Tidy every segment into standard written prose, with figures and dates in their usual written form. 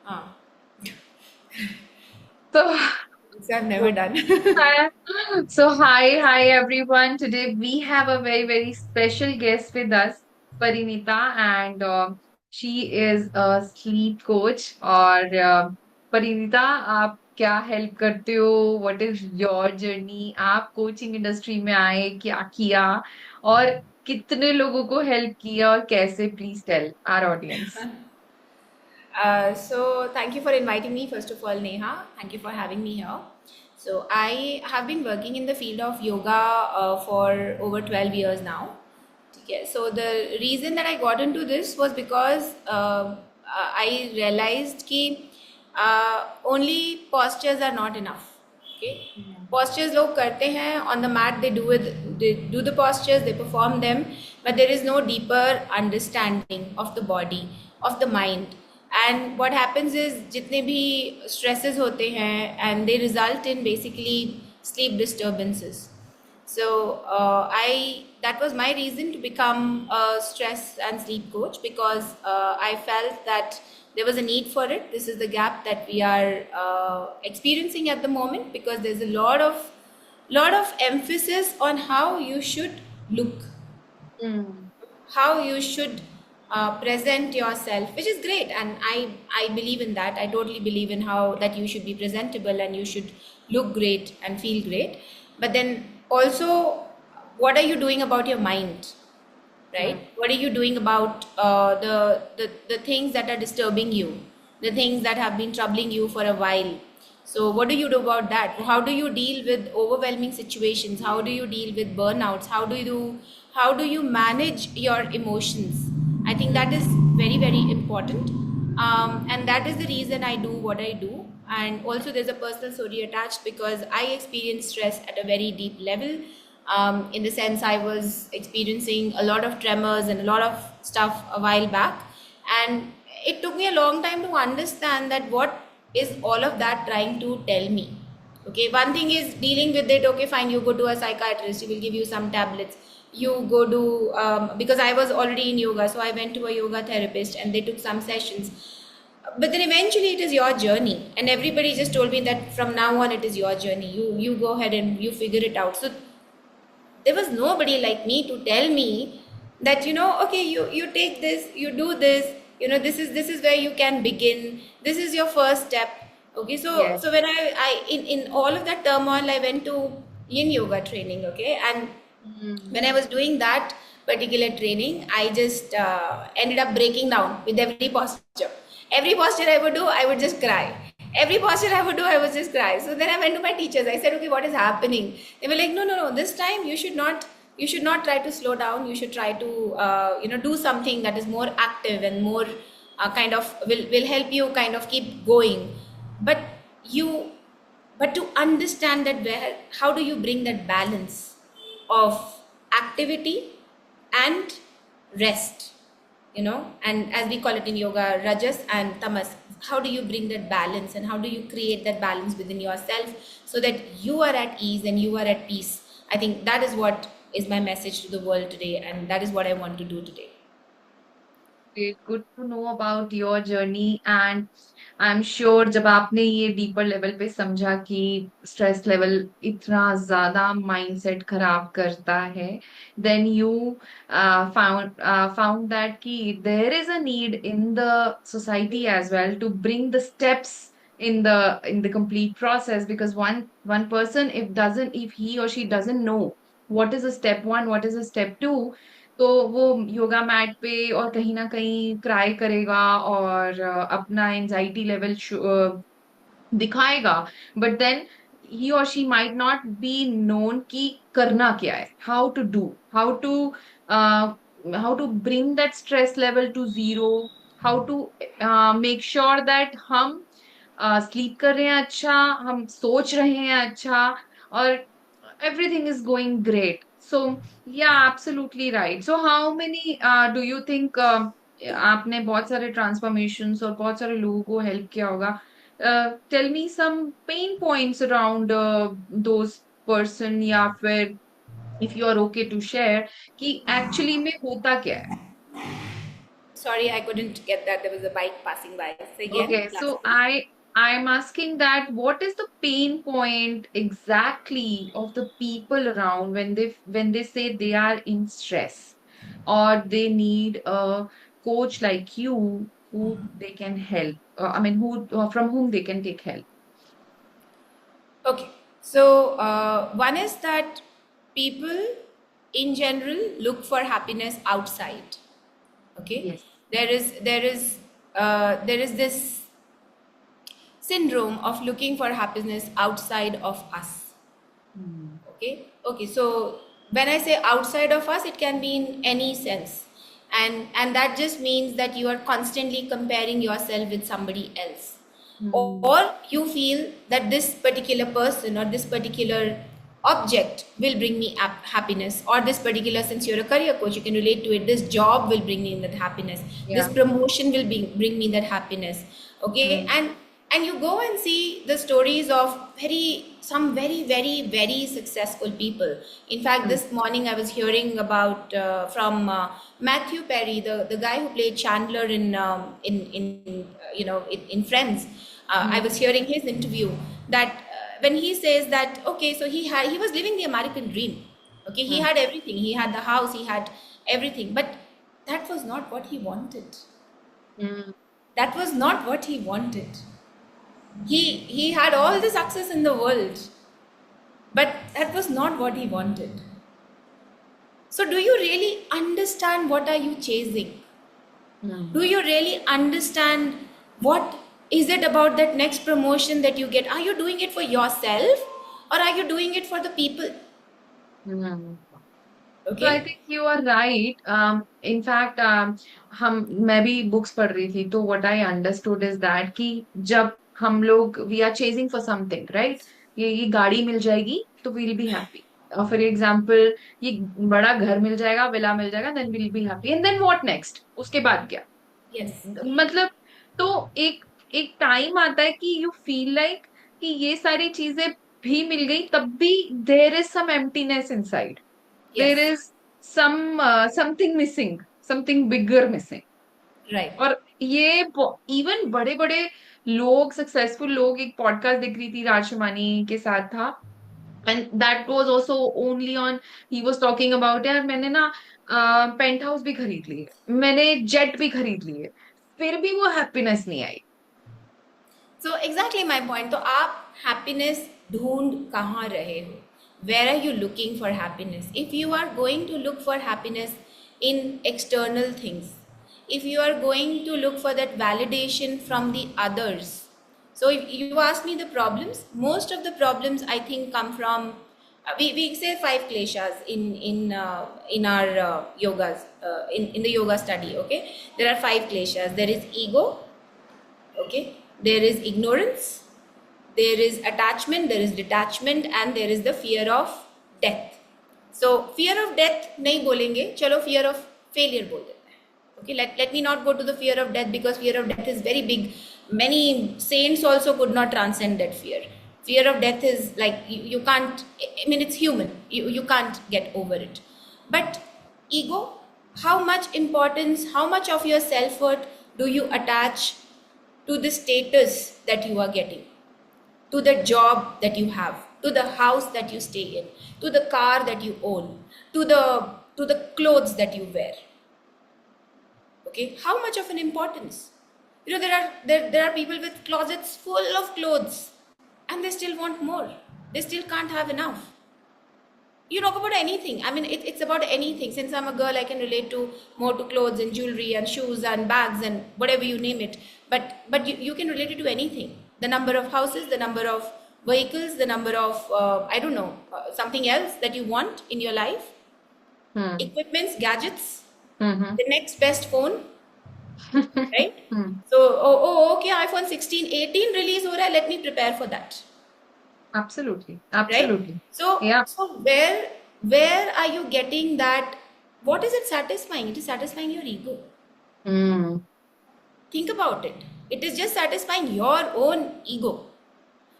Ah, So, which I've never done. hi, hi everyone. Today we have a very special guest with us, Parinita, and she is a sleep coach. और परिणीता, आप क्या help करते हो? What is your journey? आप coaching industry में आए, क्या किया और कितने लोगों को हेल्प किया और कैसे? Please tell our audience. So thank you for inviting me, first of all, Neha. Thank you for having me here. So I have been working in the field of yoga for over 12 years now. Okay, so the reason that I got into this was because I realized that only postures are not enough. Okay, postures लोग करते हैं on the mat. They do the postures, they perform them, but there is no deeper understanding of the body, of the mind. And what happens is जितने भी stresses होते हैं and they result in basically sleep disturbances. So I that was my reason to become a stress and sleep coach, because I felt that there was a need for it. This is the gap that we are experiencing at the moment, because there's a lot of emphasis on how you should look, hmm. how you should present yourself, which is great, and I believe in that. I totally believe in how that you should be presentable and you should look great and feel great. But then also, what are you doing about your mind, right? Right. What are you doing about the things that are disturbing you, the things that have been troubling you for a while? So what do you do about that? How do you deal with overwhelming situations? How do you deal with burnouts? How do you manage your emotions? I think that is very important, and that is the reason I do what I do. And also, there's a personal story attached, because I experienced stress at a very deep level. In the sense, I was experiencing a lot of tremors and a lot of stuff a while back, and it took me a long time to understand that what is all of that trying to tell me. Okay, one thing is dealing with it. Okay, fine, you go to a psychiatrist, he will give you some tablets. You go to because I was already in yoga, so I went to a yoga therapist and they took some sessions. But then eventually it is your journey, and everybody just told me that from now on it is your journey. You go ahead and you figure it out. So there was nobody like me to tell me that, okay, you take this, you do this, this is where you can begin, this is your first step. Okay, so Yes. so when I in all of that turmoil, I went to yin yoga training. Okay, and Mm. when I was doing that particular training, I just ended up breaking down with every posture. Every posture I would do, I would just cry. Every posture I would do, I would just cry. So then I went to my teachers. I said, "Okay, what is happening?" They were like, "No, no, no. This time you should not. You should not try to slow down. You should try to, do something that is more active and more kind of will help you kind of keep going. But you, but to understand that, where how do you bring that balance of activity and rest, and as we call it in yoga, rajas and tamas. How do you bring that balance, and how do you create that balance within yourself, so that you are at ease and you are at peace? I think that is what is my message to the world today, and that is what I want to do today. Great, good to know about your journey. And I'm sure जब आपने ये deeper level पे समझा कि stress level इतना ज्यादा mindset खराब करता है, then you found that कि there is a need in the society as well to bring the steps in the complete process, because one person if he or she doesn't know what is a step one, what is a step two, तो वो yoga mat पे और कहीं ना कहीं cry करेगा और अपना एंजाइटी लेवल दिखाएगा. But then he or she might not be known कि करना क्या है, uh, how to bring that stress level to zero, how to make sure that हम स्लीप कर रहे हैं अच्छा, हम सोच रहे हैं अच्छा, और everything is going great. So yeah, absolutely right. So how many do you think आपने बहुत सारे transformations और बहुत सारे लोगों को help किया होगा. Tell me some pain points around those person, या फिर if you are okay to share कि actually में होता क्या है. Sorry, I couldn't get that. There was a bike passing by. Say again, Okay, last so thing. I'm asking that what is the pain point exactly of the people around when they say they are in stress or they need a coach like you who they can help. I mean, who from whom they can take help. Okay, so one is that people in general look for happiness outside. Okay, Yes. there is this syndrome of looking for happiness outside of us. Hmm. Okay, so when I say outside of us, it can be in any sense, and that just means that you are constantly comparing yourself with somebody else, Hmm. or you feel that this particular person or this particular object will bring me happiness, or this particular, since you're a career coach, you can relate to it, this job will bring me that happiness, this Yeah. promotion will bring me that happiness. Okay, Hmm. and you go and see the stories of some very successful people. In fact, Hmm. this morning I was hearing about from Matthew Perry, the guy who played Chandler in Friends. I Hmm. was hearing his interview that when he says that, okay, so he was living the American dream. Okay, he Hmm. had everything, he had the house, he had everything, but that was not what he wanted. Hmm. That was not what he wanted. He had all the success in the world, but that was not what he wanted. So do you really understand what are you chasing? Do Hmm. you really understand what is it about that next promotion that you get? Are you doing it for yourself, or are you doing it for the people? Hmm. So I Okay. think you are right. In fact, हम मैं भी books पढ़ रही थी तो what I understood is that कि जब हम लोग we are chasing for something, right? ये गाड़ी मिल जाएगी तो we'll be happy. For example, ये बड़ा घर मिल जाएगा, विला मिल जाएगा, then we'll be happy. And then what next? उसके बाद क्या? Yes. मतलब तो एक एक टाइम आता है कि you feel like कि ये सारी चीजें भी मिल गई तब भी there is some emptiness inside. There Yes. is something missing, something bigger missing. Right. और ये इवन बड़े बड़े लोग सक्सेसफुल लोग एक पॉडकास्ट देख रही थी राजशमानी के साथ था and that was also only on he was talking about यार मैंने ना पेंट हाउस भी खरीद लिए मैंने जेट भी खरीद लिए फिर भी वो हैप्पीनेस नहीं आई. So exactly my point. तो आप happiness ढूंढ कहाँ रहे हो? Where are you looking for happiness? If you are going to look for happiness in external things, if you are going to look for that validation from the others, so if you ask me the problems, most of the problems I think come from we say five kleshas in our yogas in the yoga study. Okay, there are five kleshas. There is ego. Okay, there is ignorance, there is attachment, there is detachment, and there is the fear of death. So fear of death नहीं बोलेंगे, चलो fear of failure बोल देते हैं. Okay, let me not go to the fear of death because fear of death is very big. Many saints also could not transcend that fear. Fear of death is like you can't, I mean, it's human, you can't get over it. But ego, how much importance, how much of your self-worth do you attach to the status that you are getting, to the job that you have, to the house that you stay in, to the car that you own, to the clothes that you wear. Okay, how much of an importance? There are people with closets full of clothes, and they still want more. They still can't have enough. You talk about anything. I mean, it's about anything. Since I'm a girl, I can relate to more to clothes and jewelry and shoes and bags and whatever you name it. But you can relate it to anything. The number of houses, the number of vehicles, the number of I don't know, something else that you want in your life, Hmm. equipments, gadgets, Hmm. the next best phone, right? Hmm. So okay, iPhone 16, 18 release हो रहा है. Let me prepare for that. Absolutely, Right, absolutely. so Yeah. so where are you getting that? What is it satisfying? It is satisfying your ego. Hmm. Think about it. It is just satisfying your own ego.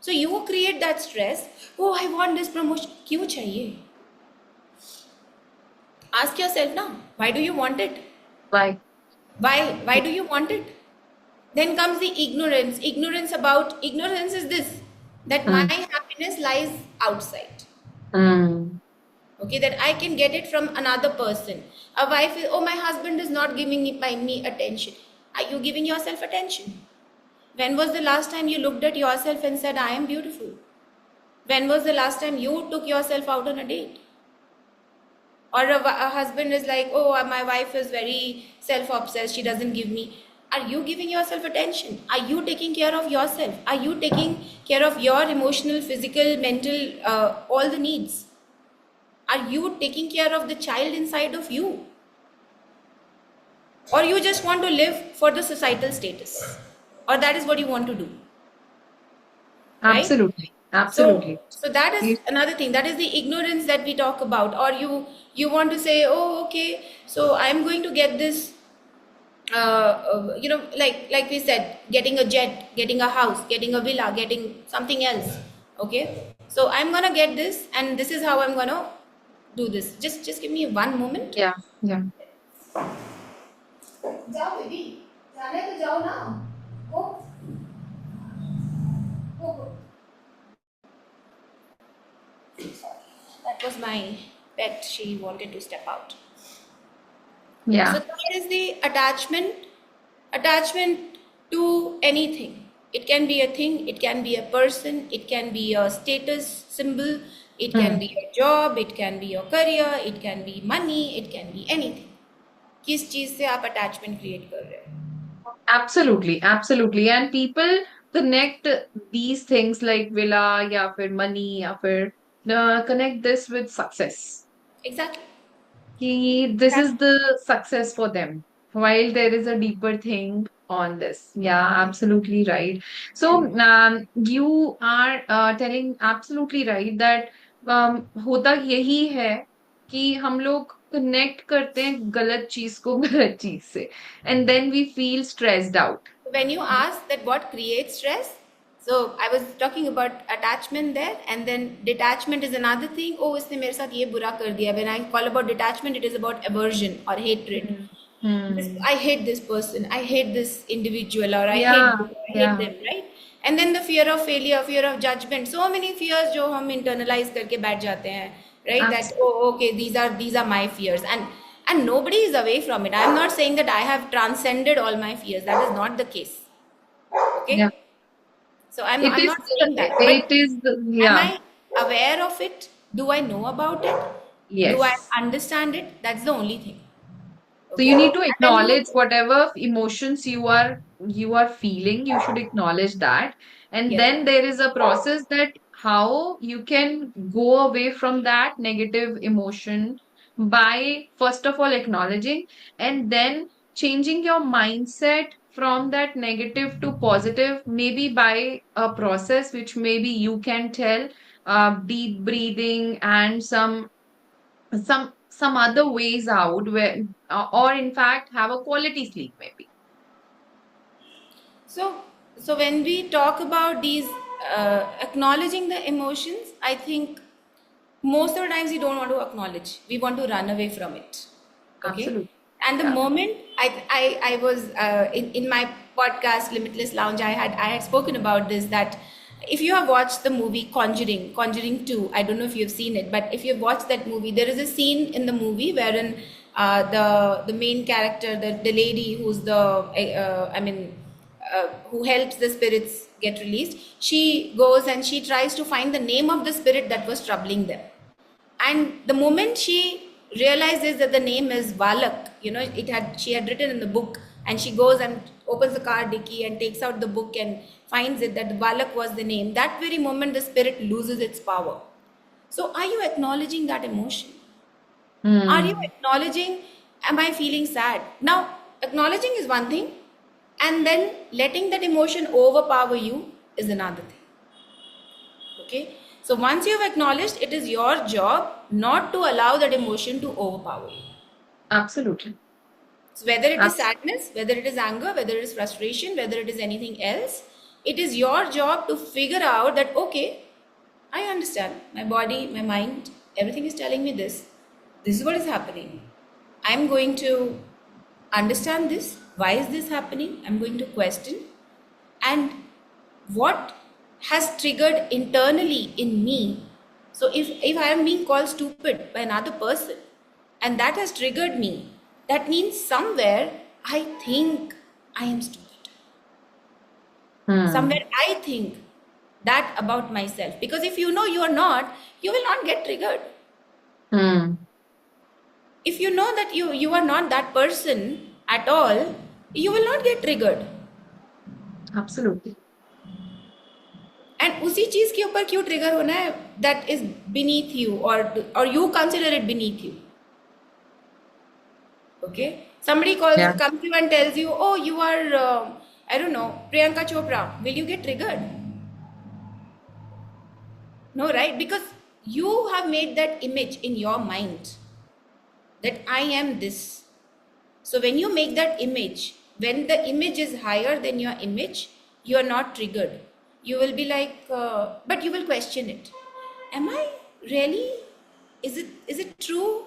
So you create that stress. Oh, I want this promotion. क्यों चाहिए? Ask yourself now, why do you want it? Bye. Why do you want it? Then comes the ignorance. Ignorance is this, that my Mm, happiness lies outside. mm, Okay, that I can get it from another person. A wife is, oh, my husband is not giving me attention. Are you giving yourself attention? When was the last time you looked at yourself and said, I am beautiful? When was the last time you took yourself out on a date? Or a husband is like, oh, my wife is very self obsessed, she doesn't give me. Are you giving yourself attention? Are you taking care of yourself? Are you taking care of your emotional, physical, mental, all the needs? Are you taking care of the child inside of you? Or you just want to live for the societal status? Or that is what you want to do, right? absolutely. So, Absolutely. so that is You- another thing. That is the ignorance that we talk about. Or you want to say, oh, okay, so I am going to get this. Like we said, getting a jet, getting a house, getting a villa, getting something else. Okay, so I'm gonna get this, and this is how I'm gonna do this. Just give me one moment. Yeah, yeah. जाओ baby जाने तो जाओ ना go go that was my pet, she wanted to step out. So Yeah. that is the attachment to anything. It can be a thing, it can be a person, it can be a status symbol, it can Mm. be a job, it can be your career, it can be money, it can be anything. किस चीज से आप attachment create कर रहे हैं? Absolutely, absolutely. And people connect these things like villa, या फिर money, या फिर connect this with success. Exactly. This is the success for them, while there is a deeper thing on this. Yeah, absolutely right. So, you are telling absolutely right that होता यही है कि हम लोग connect करते हैं गलत चीज को गलत चीज से, and then we feel stressed out. When you ask that what creates stress, so I was talking about attachment there, and then detachment is another thing. Oh, इसने मेरे साथ ये बुरा कर दिया. When I call about detachment, it is about aversion or hatred. Hmm. Hmm. I hate this person, I hate this individual, or I hate Yeah, this, I hate yeah, them, right? And then the fear of failure, fear of judgment, so many fears जो हम internalize करके बैठ जाते हैं, right? That, absolutely. oh, okay, these are my fears, and nobody is away from it. I'm not saying that I have transcended all my fears. That is not the case. Okay, Yeah, so I'm it I'm is. not saying that, but It is. am Yeah. I aware of it? Do I know about it? Do I Yes. understand it? That's the only thing. So Okay, you need to and when you acknowledge whatever emotions you are feeling, you should acknowledge that. And yes. then there is a process that how you can go away from that negative emotion by first of all acknowledging, and then changing your mindset from that negative to positive, maybe by a process which maybe you can tell, deep breathing and some other ways out where, or in fact have a quality sleep maybe. So, so when we talk about these acknowledging the emotions, I think most of the times we don't want to acknowledge. We want to run away from it. Okay. Absolutely. And the Yeah. moment I was in my podcast Limitless Lounge, I had spoken about this, that if you have watched the movie Conjuring 2, I don't know if you've seen it, but if you've watched that movie, there is a scene in the movie wherein the main character, the lady who's the who helps the spirits get released, she goes and she tries to find the name of the spirit that was troubling them. And the moment she realizes that the name is Valak, she had written in the book, and she goes and opens the car dicky and takes out the book and finds it that Valak was the name. That very moment, the spirit loses its power. So, are you acknowledging that emotion? Are you Hmm. acknowledging, am I feeling sad? Now, acknowledging is one thing, and then letting that emotion overpower you is another thing. Okay, so once you've acknowledged, it is your job not to allow that emotion to overpower you. Absolutely. So whether it is Abs- sadness, whether it is anger, whether it is frustration, whether it is anything else, it is your job to figure out that, okay, I understand, my body, my mind, everything is telling me this is what is happening. I'm going to understand this, why is this happening? I'm going to question. And what has triggered internally in me? So if I am being called stupid by another person and that has triggered me, that means somewhere I think I am stupid. Hmm. Somewhere I think that about myself, because if you know you are not, you will not get triggered. Hmm. If you know that you are not that person at all, you will not get triggered. Absolutely. And उसी चीज के ऊपर क्यों trigger होना है that is beneath you, और you consider it beneath you. Okay, somebody calls Yeah. comes to you and tells you, oh, you are I don't know, Priyanka Chopra. Will you get triggered? No, right? Because you have made that image in your mind that I am this. So when you make that image, when the image is higher than your image, you are not triggered. You will be like, but you will question it. Am I really? Is it true?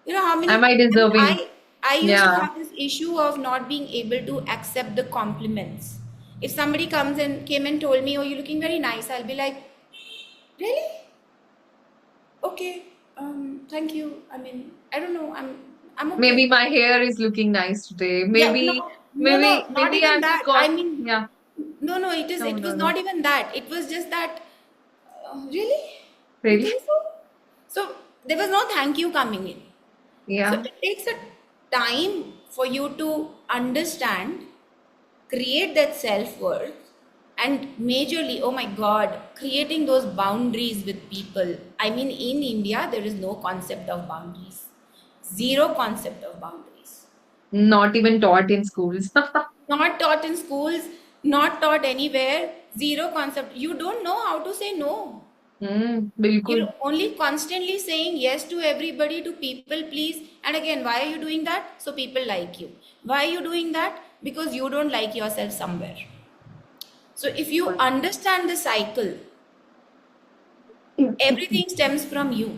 You know how many? Am I deserving? I used to Yeah. have this issue of not being able to accept the compliments. If somebody came and told me, "Oh, you're looking very nice," I'll be like, "Really? Okay. Thank you. I mean, I don't know. I'm okay." Maybe my hair is looking nice today. Yeah, Maybe, no, not maybe even I've that. I got, mean, yeah. no, No, it no, was no. not even that. It was just that, really? You Really? think so? So there was no thank you coming in. So Yeah. it takes a time for you to understand, create that self-worth, and majorly, oh my God, creating those boundaries with people. I mean, in India, there is no concept of boundaries. Zero concept of boundaries. Not even taught in schools. Not taught in schools, not taught anywhere, zero concept. You don't know how to say no. बिल्कुल. You're only constantly saying yes to everybody, to people please. And again, why are you doing that? So people like you. Why are you doing that? Because you don't like yourself somewhere. So if you understand the cycle, everything stems from you.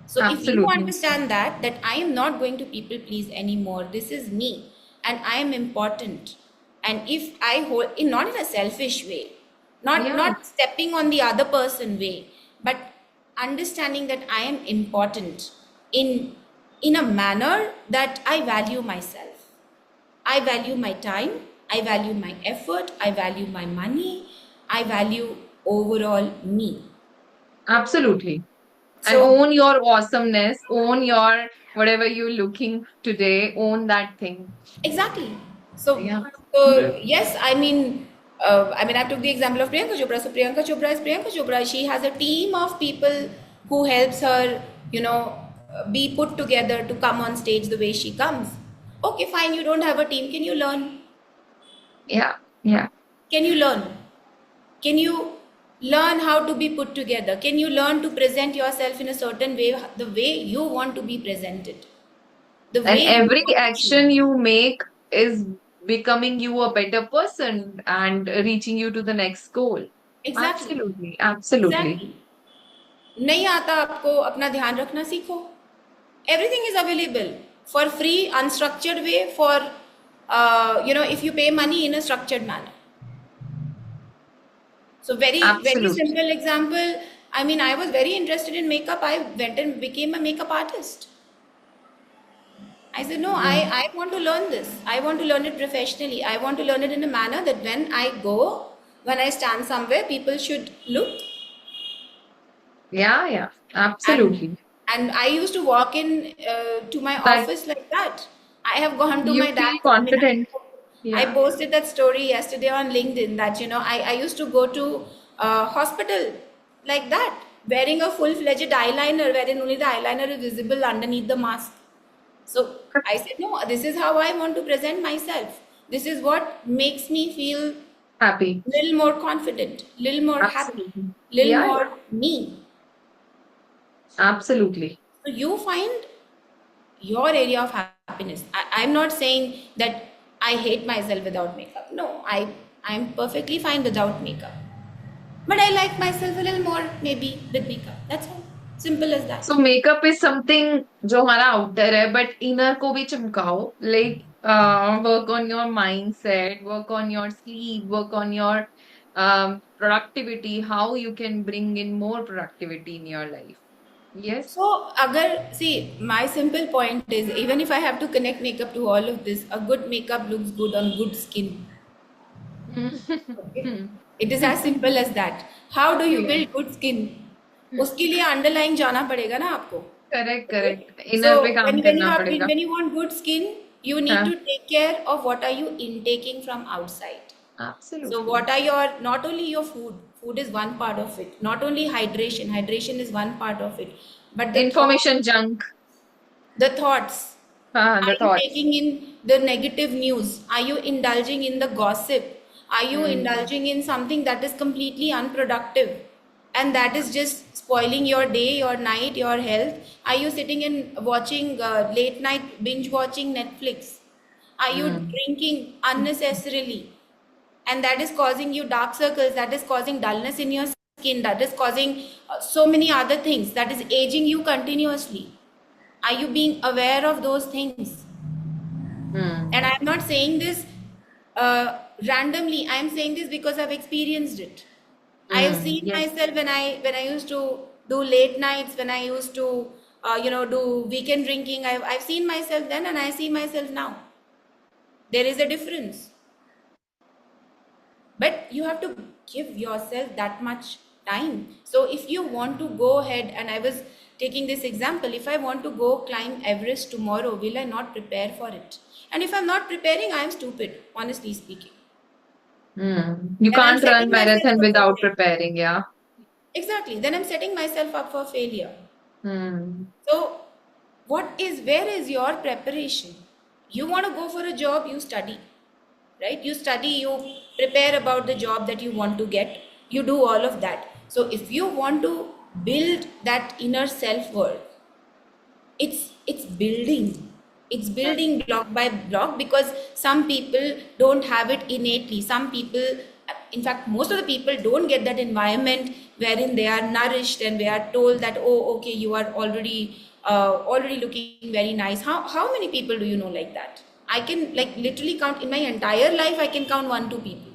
So if you Absolutely. understand that I am not going to people please anymore, this is me and I am important. And if I hold in, not in a selfish way, not Yeah. not stepping on the other person way, but understanding that I am important in a manner that I value myself. I value my time, I value my effort, I value my money, I value overall me. Absolutely. And So own your awesomeness, own your whatever you're looking today, own that thing. exactly. So, Yeah. yes, I mean, I took the example of Priyanka Chopra. So Priyanka Chopra is Priyanka Chopra. She has a team of people who helps her, be put together to come on stage the way she comes. Okay, fine. You don't have a team. Can you learn? Yeah. Yeah. Can you learn? Can you learn how to be put together? Can you learn to present yourself in a certain way, the way you want to be presented, the And way you every want to see? action you make is becoming you a better person and reaching you to the next goal. Exactly. Absolutely. Absolutely. Exactly. नहीं आता आपको, अपना ध्यान रखना सीखो. Everything is available for free, unstructured way, for if you pay money in a structured manner. So very Absolutely. simple example. I mean, I was very interested in makeup. I went and became a makeup artist. I said, no, Mm. I want to learn this. I want to learn it professionally. I want to learn it in a manner that when I go, when I stand somewhere, people should look. Yeah, yeah. and Absolutely. and I used to walk in to my That office like that. I have gone to you my feel dad. I mean, confident. I Yeah. posted that story yesterday on LinkedIn that I used to go to hospital like that, wearing a full-fledged eyeliner, wherein only the eyeliner is visible underneath the mask. So I said, no, this is how I want to present myself. This is what makes me feel Happy. little more confident, little more happy, Absolutely. little Yeah, more yeah. me. Absolutely. So you find your area of happiness. I'm not saying that I hate myself without makeup. No, I'm perfectly fine without makeup. But I like myself a little more maybe with makeup. That's all. Simple as that. So makeup is something जो हमारा outer है, but inner को भी चमकाओ. Like work on your mindset, work on your sleep, work on your productivity, how you can bring in more productivity in your life. Yes. So, agar see, my simple point is even if I have to connect makeup to all of this, a good makeup looks good on good skin. Okay? It is as simple as that. How do you Yeah. build good skin? उसके लिए underline जाना पड़ेगा ना आपको. Correct Okay. Correct So inner पे काम when you करना have पड़ेगा. when you want good skin, you need हाँ. to take care of what are you intaking from outside. So Absolutely. what are your not only your food is one part of it. Not only hydration is one part of it, but Information junk. the thoughts. हाँ, Are the you thoughts. taking in the negative news? Are you indulging in the gossip? Are you Hmm. indulging in something that is completely unproductive and that is just spoiling your day, your night, your health? Are you sitting and watching late night binge watching Netflix? Are you Hmm. drinking unnecessarily? And that is causing you dark circles, that is causing dullness in your skin, that is causing so many other things, that is aging you continuously. Are you being aware of those things? And Hmm. I'm not saying this randomly. I'm saying this because I've experienced it. I have Hmm. seen Yes. myself when I used to do late nights, when I used to do weekend drinking. I've seen myself then, and I see myself now. There is a difference. But you have to give yourself that much time. So if you want to go ahead, and I was taking this example, if I want to go climb Everest tomorrow, will I not prepare for it? And if I'm not preparing, I'm stupid, honestly speaking. Hmm. You Then I'm can't run setting myself marathon up for without failure. preparing, yeah. Exactly, then I'm setting myself up for failure. Hmm. So where is your preparation? You want to go for a job, you study, right? You study, you prepare about the job that you want to get, you do all of that. So if you want to build that inner self-worth, it's building block by block, because some people don't have it innately. Some people, in fact most of the people, don't get that environment wherein they are nourished and they are told that, oh okay, you are already looking very nice. How many people do you know like that? I can like literally count in my entire life, I can count 1 2 people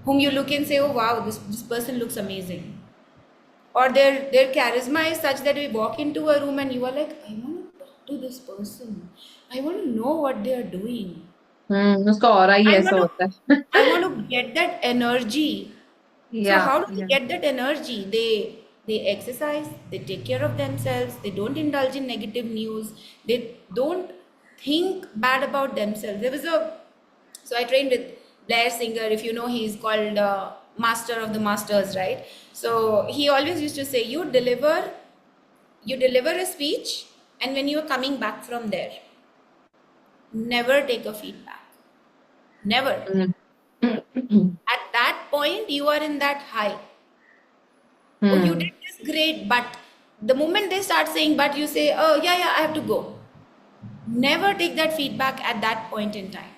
whom you look and say, oh wow, this person looks amazing. Or their charisma is such that we walk into a room and you are like, I want to talk to this person, I want to know what they are doing, उसका aura he i ऐसा want to होता है. I want to get that energy. So Yeah, how do they yeah. get that energy? They exercise, they take care of themselves, they don't indulge in negative news, they don't think bad about themselves. There was a so I trained with Blair Singer, if you know, he's called master of the masters, right? So he always used to say, you deliver a speech, and when you are coming back from there, never take a feedback. Never. Hmm. At that point, you are in that high. Oh, you Hmm. did this great, but the moment they start saying, but you say, oh, yeah, yeah, I have to go. Never take that feedback at that point in time,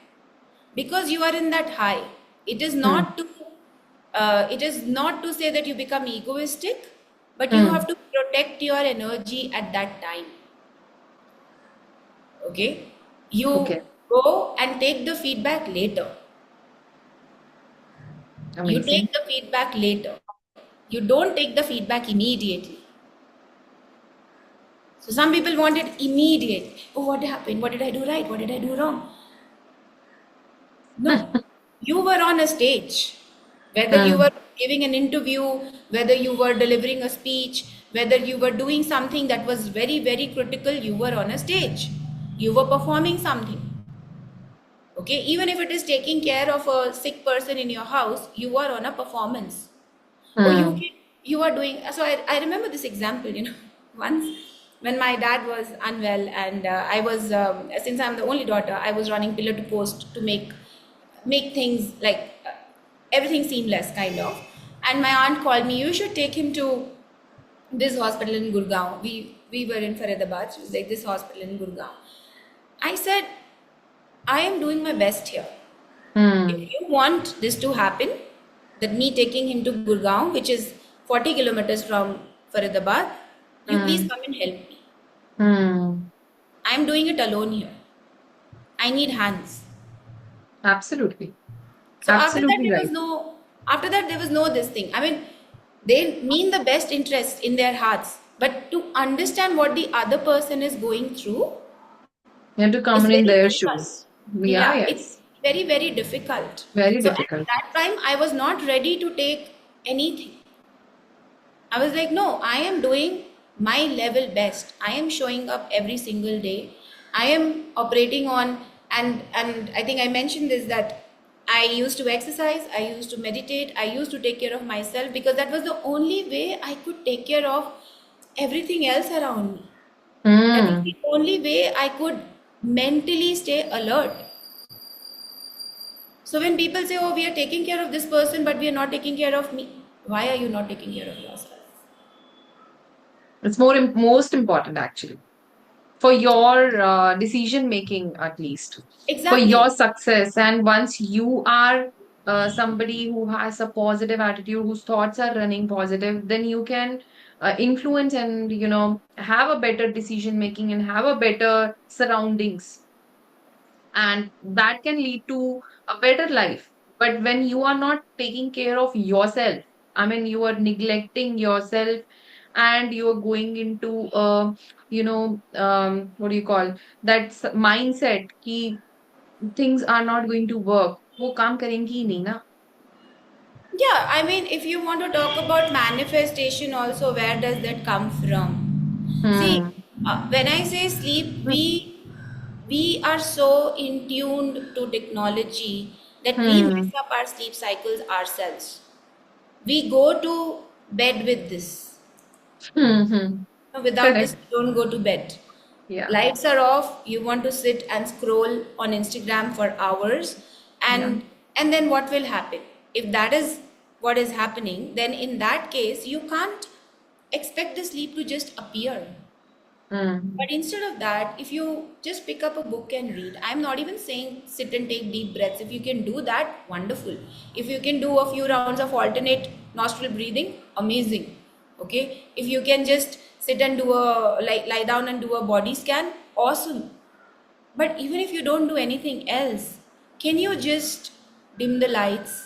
because you are in that high. It is Hmm. not to say that you become egoistic, but you Hmm. have to protect your energy at that time. Okay, you Okay. go and take the feedback later. You Amazing. take the feedback later. You don't take the feedback immediately. So some people want it immediate. Oh, what happened? What did I do right? What did I do wrong? No, you were on a stage. Whether you Hmm. were giving an interview, whether you were delivering a speech, whether you were doing something that was very, very critical, you were on a stage. You were performing something. Okay, even if it is taking care of a sick person in your house, you are on a performance. Oh, Hmm. you are doing. So I remember this example, once when my dad was unwell, and I was since I'm the only daughter, I was running pillar to post to make things like everything seamless kind of. And my aunt called me, you should take him to this hospital in Gurgaon. We were in Faridabad. She was like, this hospital in Gurgaon. I said, I am doing my best here. If Hmm. you want this to happen, that me taking him to Gurgaon, which is 40 kilometers from Faridabad, you please Hmm. come and help me. Hmm. I am doing it alone here. I need hands. Absolutely. So Absolutely right. after that there was no this thing. I mean, they mean the best interest in their hearts, but to understand what the other person is going through You have to is come in very their difficult. shoes. Yeah, Yeah, it's yes. very, very difficult. Very So at difficult. that time, I was not ready to take anything. I was like, no, I am doing my level best. I am showing up every single day. I am operating on, and I think I mentioned this, that I used to exercise, I used to meditate, I used to take care of myself, because that was the only way I could take care of everything else around me. That was the Hmm. only way I could mentally stay alert. So when people say, "Oh, we are taking care of this person, but we are not taking care of me," why are you not taking care of yourself? It's most important actually for your decision making, at least for your Exactly. success. And once you are somebody who has a positive attitude, whose thoughts are running positive, then you can influence and have a better decision making and have a better surroundings, and that can lead to a better life. But when you are not taking care of yourself, I mean, you are neglecting yourself, and you are going into what do you call that mindset कि things are not going to work, वो काम करेंगी ही नहीं ना. Yeah, I mean, if you want to talk about manifestation also, where does that come from? See, Hmm. when I say sleep, we are so in tuned to technology that we Hmm. mess up our sleep cycles ourselves. We go to bed with this. Hmm. Hmm. No, without this, Correct. you don't go to bed. Yeah. Lights are off. You want to sit and scroll on Instagram for hours, Yeah. and then what will happen? If that is what is happening, then in that case, you can't expect the sleep to just appear. Hmm. But instead of that, if you just pick up a book and read, I'm not even saying sit and take deep breaths. If you can do that, wonderful. If you can do a few rounds of alternate nostril breathing, amazing. Okay. If you can just sit and do a lie down and do a body scan, awesome. But even if you don't do anything else, can you just dim the lights,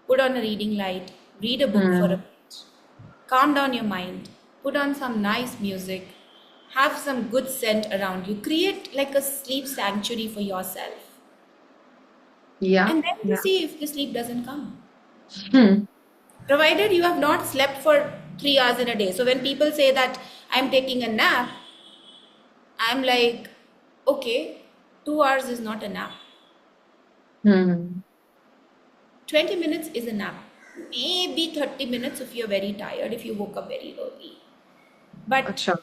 put on a reading light, read a book for a Hmm. bit, calm down your mind, put on some nice music, have some good scent around you, create like a sleep sanctuary for yourself, Yeah. and then to Yeah. see if the sleep doesn't come. Hmm. Provided you have not slept for 3 hours in a day. So when people say that I'm taking a nap, I'm like, okay, 2 hours is not a nap. Hmm. 20 minutes is a nap. Maybe 30 minutes if you're very tired, if you woke up very early. But Acha.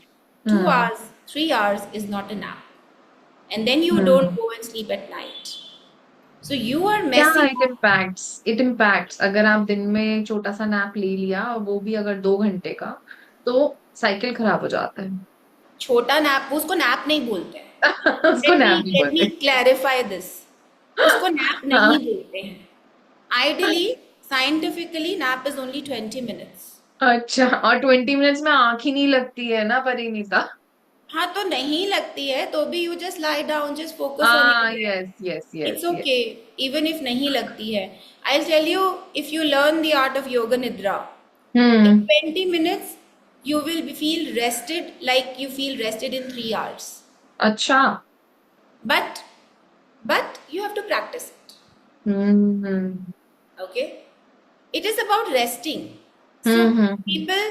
two Hmm. hours, 3 hours is not a nap. And then you don't Hmm. go and sleep at night. So you are Yeah, messing it up. impacts. It impacts. अगर आप दिन में छोटा सा nap ले लिया, वो भी अगर 2 घंटे का, तो साइकिल खराब हो जाता है. छोटा नैप, उसको नैप नहीं बोलते हैं. उसको नैप नहीं Let me बोलते. clarify this. उसको नैप नहीं हाँ. बोलते हैं. Ideally, scientifically, nap is only 20 minutes. अच्छा, और 20 मिनट्स में आंख ही नहीं लगती है ना परिणीता. हाँ, तो नहीं लगती है तो भी you just lie down, just focus on your हाँ, breath. Yes yes It's yes yes. okay, even if नहीं लगती है. I'll tell you, if you learn the art of yoga nidra, in hmm. 20 minutes, you will feel rested like you feel rested in 3 hours. अच्छा. But you have to practice it. Hmm. Okay? It is about resting. So hmm. people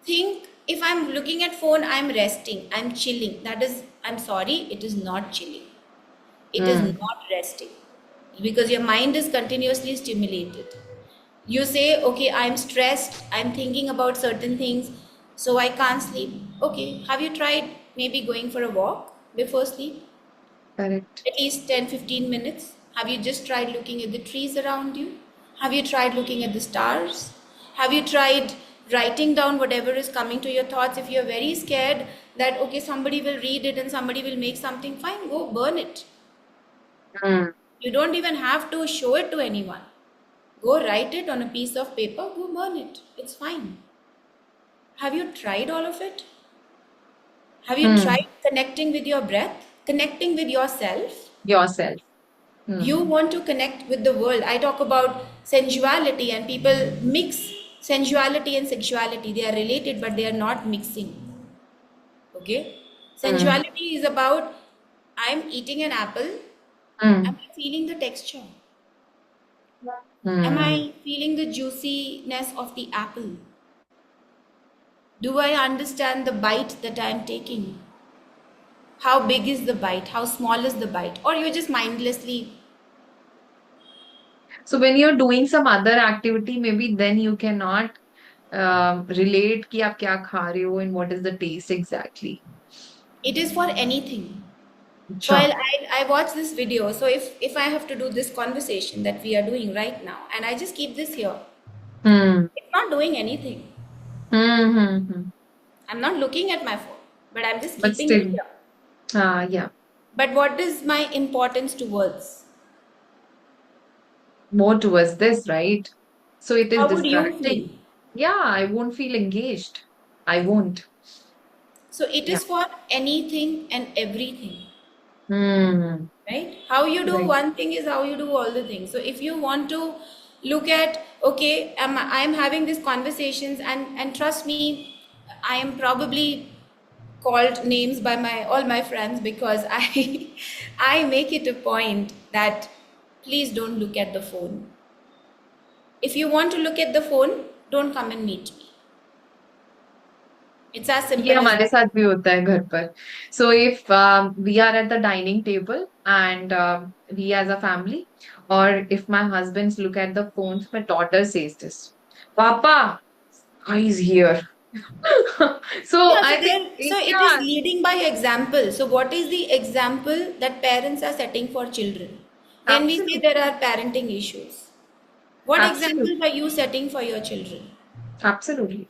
think if I'm looking at phone, I'm resting, I'm chilling. That is, I'm sorry, it is not chilling. It is hmm. not resting because your mind is continuously stimulated. You say, okay, I'm stressed, I'm thinking about certain things, so I can't sleep. Okay, have you tried maybe going for a walk before sleep? Correct. At least 10-15 minutes. Have you just tried looking at the trees around you? Have you tried looking at the stars? Have you tried writing down whatever is coming to your thoughts? If you're very scared that, okay, somebody will read it and somebody will make something, fine, go burn it. Hmm. You don't even have to show it to anyone. Go write it on a piece of paper, go burn it. It's fine. Have you tried all of it? Have you hmm. tried connecting with your breath, connecting with yourself? yourself. You Hmm. want to connect with the world. I talk about sensuality, and people mix sensuality and sexuality. They are related, but they are not mixing. Okay? Hmm. Sensuality is about I'm eating an apple. Am Hmm. I feeling the texture? Am Hmm. I feeling the juiciness of the apple? Do I understand the bite that I am taking? How big is the bite? How small is the bite? Or you're just mindlessly. So when you're doing some other activity, maybe then you cannot relate कि आप क्या खा रहे हो and what is the taste exactly. It is for anything. So अच्छा. I watch this video. So if I have to do this conversation that we are doing right now, and I just keep this here, Hmm. it's not doing anything. Hmm. Hmm. Hmm. I'm not looking at my phone, but I'm just But keeping it still, here. yeah, But what is my importance towards? more towards this, right? So it is How would you distracting. feel? Yeah, I won't feel engaged. I won't. So it Yeah. is for anything and everything. Hmm. Right? How you do Right. one thing is how you do all the things. So if you want to look at, okay, I'm having these conversations, and trust me, I am probably called names by my all my friends because I I make it a point that please don't look at the phone. If you want to look at the phone, don't come and meet me. It's as ये simple as हमारे that. साथ भी होता है घर पर. So if we are at the dining table and we as a family, or if my husbands look at the phones, my daughter says this, Papa, he's here. So Yeah, I so think, there, so it is yeah, leading by example. So what is the example that parents are setting for children? When we say absolutely, there are parenting issues, what absolutely, examples are you setting for your children? absolutely.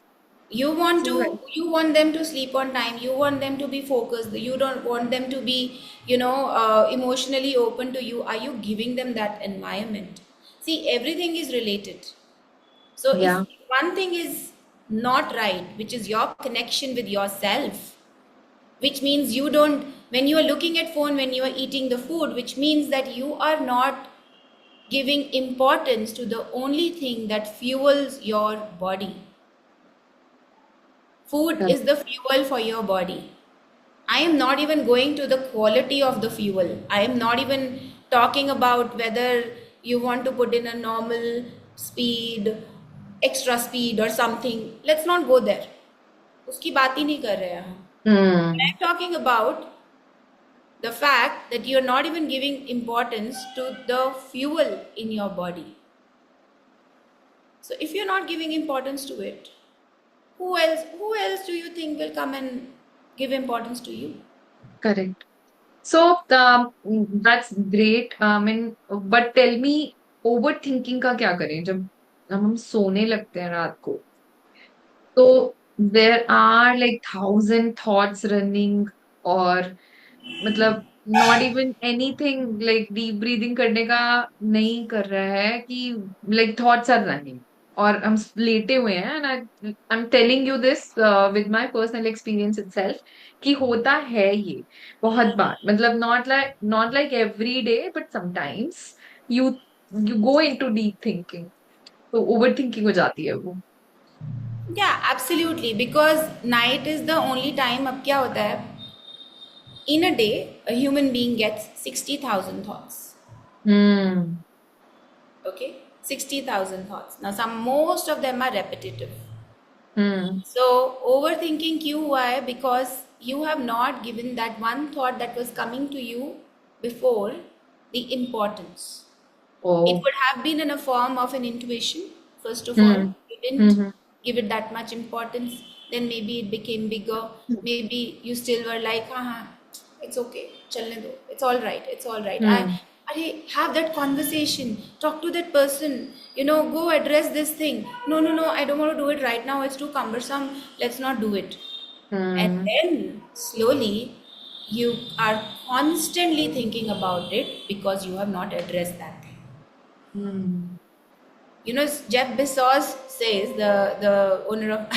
You want So right. to, you want them to sleep on time. You want them to be focused. You don't want them to be, emotionally open to you. Are you giving them that environment? See, everything is related. So if Yeah, one thing is not right, which is your connection with yourself, which means you don't, when you are looking at phone, when you are eating the food, which means that you are not giving importance to the only thing that fuels your body. Food is correct. the fuel for your body. I am not even going to the quality of the fuel. I am not even talking about whether you want to put in a normal speed, extra speed or something. Let's not go there. उसकी बात ही नहीं कर रहे हैं हम. Hmm. I'm talking about the fact that you're not even giving importance to the fuel in your body. So if you're not giving importance to it, who else do you think will come and give importance to you? Correct. So that's great. I mean, but tell me, overthinking का क्या करें जब हम सोने लगते हैं रात को, तो there are like thousand thoughts running, और मतलब not even anything like deep breathing करने का नहीं कर रहा है कि like thoughts are running, और हम लेटे हुए हैं, and I'm telling you this with my personal experience itself कि होता है ये बहुत बार, मतलब not like every day but sometimes you you go into deep thinking, तो overthinking हो जाती है वो. Yeah, absolutely. Because night is the only time. अब क्या होता है? In a day, a human being gets 60,000 thoughts. Hmm. Okay, 60,000 thoughts. Now, most of them are repetitive. Hmm. So, overthinking क्यों हुआ है? Because you have not given that one thought that was coming to you before the importance. It Oh. would have been in a form of an intuition, first of all. Hmm. You didn't Hmm. give it that much importance. Then maybe it became bigger. Maybe you still were like, it's okay, chalne do. It's all right. It's all right. Hmm. Have that conversation. Talk to that person. Go address this thing. No, no, no. I don't want to do it right now. It's too cumbersome. Let's not do it. And Hmm. then slowly you are constantly thinking about it because you have not addressed that thing. Hmm. Jeff Bezos says, the owner of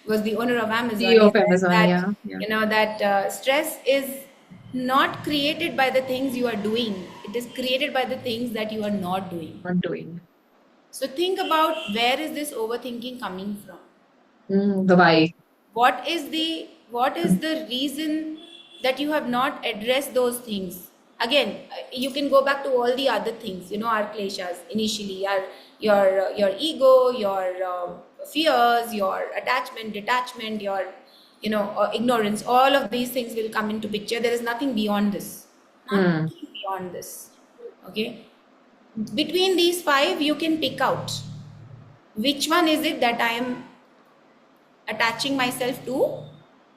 was the owner of Amazon. CEO He of says Amazon, that yeah, yeah. stress is not created by the things you are doing. It is created by the things that you are not doing. Not doing. So think about, where is this overthinking coming from? The why. What is the reason that you have not addressed those things? Again, you can go back to all the other things, our kleshas initially, your ego, your fears, your attachment, detachment, your ignorance. All of these things will come into picture. There is nothing beyond this. Nothing beyond this. Okay. Between these five, you can pick out which one is it that I am attaching myself to,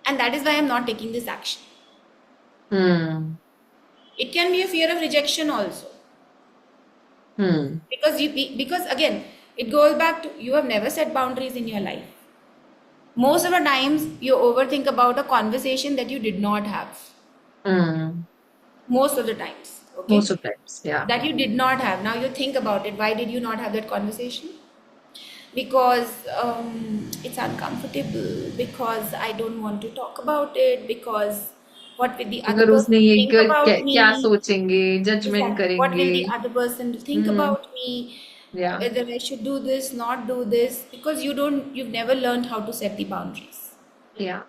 and that is why I'm not taking this action. It can be a fear of rejection also, because again, it goes back to, you have never set boundaries in your life. Most of the times you overthink about a conversation that you did not have. Most of the times, okay, Most of times, yeah. that you did not have. Now you think about it, why did you not have that conversation? Because it's uncomfortable, because I don't want to talk about it, because what will the other अगर उसने person ये think क्या about me? क्या सोचेंगे, judgement Exactly. What will करेंगे. the other person think about me? Yeah. Whether I should do this, not do this, because you've never learned how to set the boundaries. Yeah.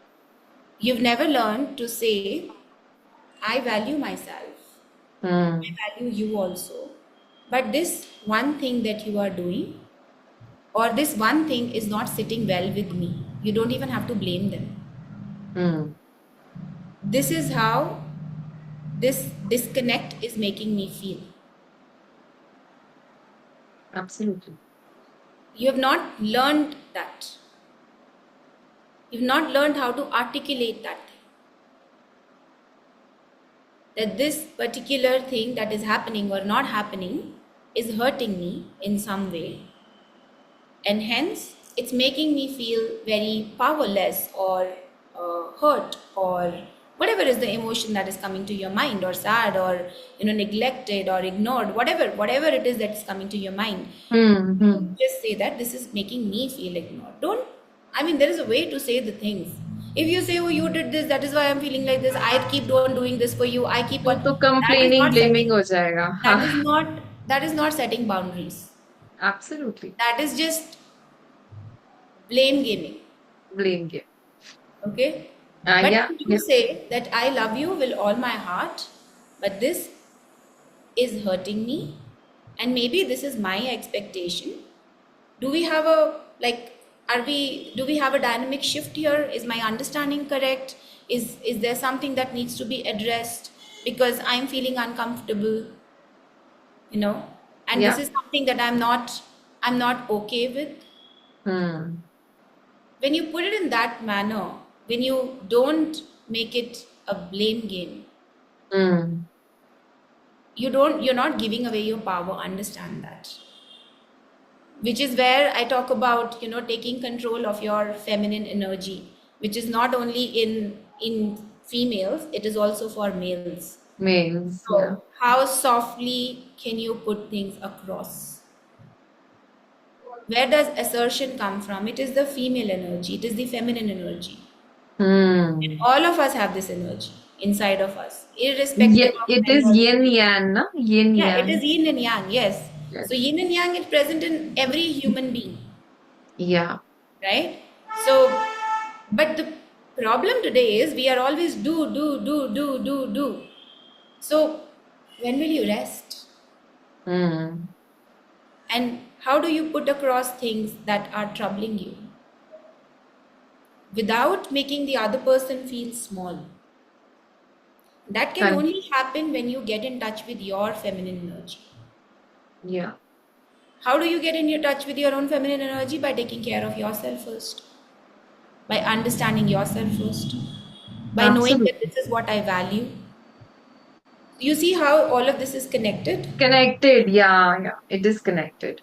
You've never learned to say, I value myself, I value you also, but this one thing that you are doing, or this one thing is not sitting well with me. You don't even have to blame them. This is how this disconnect is making me feel. Absolutely. You have not learned that. You've not learned how to articulate that thing. That this particular thing that is happening or not happening is hurting me in some way. And hence, it's making me feel very powerless or hurt, or whatever is the emotion that is coming to your mind, or sad, or neglected or ignored, whatever it is that's coming to your mind. Just say that this is making me feel ignored. There is a way to say the things. If you say, oh, you did this, that is why I'm feeling like this, I keep on doing this for you, I keep on, तो complaining, blaming हो जाएगा. that is not setting boundaries. Absolutely. That is just blame gaming. Blame game. Okay? But Yeah. if you say that I love you with all my heart, but this is hurting me, and maybe this is my expectation. Do we have a dynamic shift here? Is my understanding correct? Is there something that needs to be addressed because I'm feeling uncomfortable? And Yeah. this is something that I'm not okay with. When you put it in that manner, when you don't make it a blame game, you're not giving away your power. Understand that. Which is where I talk about, taking control of your feminine energy, which is not only in females, it is also for males. Males. So Yeah. how softly can you put things across? Where does assertion come from? It is the female energy, it is the feminine energy. All of us have this energy inside of us, irrespective of It men is or yin women. yang, na? Yin Yeah, yang. it is yin and yang, yes. Yes. So yin and yang is present in every human being, Yeah. right? So, but the problem today is we are always do. So, when will you rest? And how do you put across things that are troubling you without making the other person feel small? That can Correct. only happen when you get in touch with your feminine energy. Yeah. How do you get in your touch with your own feminine energy? By taking care of yourself first, by understanding yourself first, by knowing that Absolutely. this is what I value. You see how all of this is connected? Connected. Yeah. It is connected.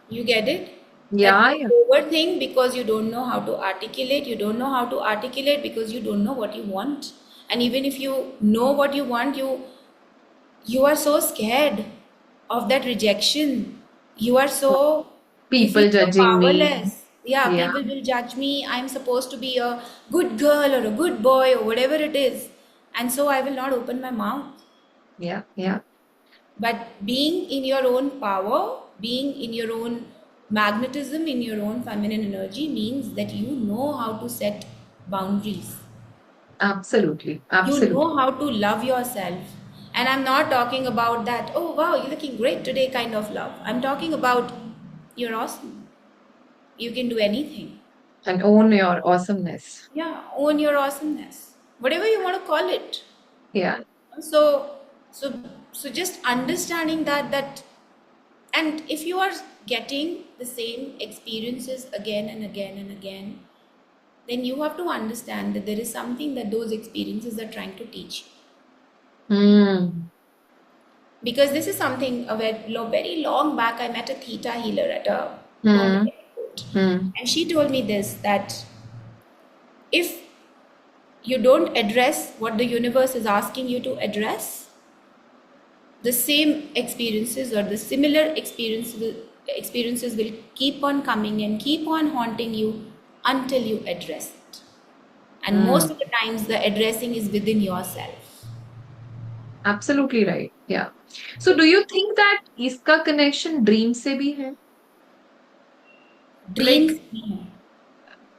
You get it? Yeah. That you overthink because you don't know how to articulate. You don't know how to articulate because you don't know what you want. And even if you know what you want, you are so scared of that rejection. You are so People feel so judging me. powerless. Yeah, Yeah. people will judge me. I'm supposed to be a good girl or a good boy or whatever it is. and so I will not open my mouth. Yeah, yeah. But being in your own power, being in your own magnetism, in your own feminine energy means that you know how to set boundaries. Absolutely, You absolutely. know how to love yourself. And I'm not talking about that, oh wow, you're looking great today kind of love. I'm talking about you're awesome. You can do anything. And own your awesomeness. Yeah, own your awesomeness. Whatever you want to call it. Yeah. So so so just understanding that, and if you are getting the same experiences again and again and again, then you have to understand that there is something that those experiences are trying to teach you. Hmm. Because this is something a very long back. I met a theta healer at a Bombay Hmm. airport, Hmm. and she told me this, that if you don't address what the universe is asking you to address, the same experiences or the similar experiences will keep on coming and keep on haunting you until you address it. And Hmm. most of the times the addressing is within yourself. Absolutely right. Yeah. So do you think that इसका connection dream से भी है? Dreams.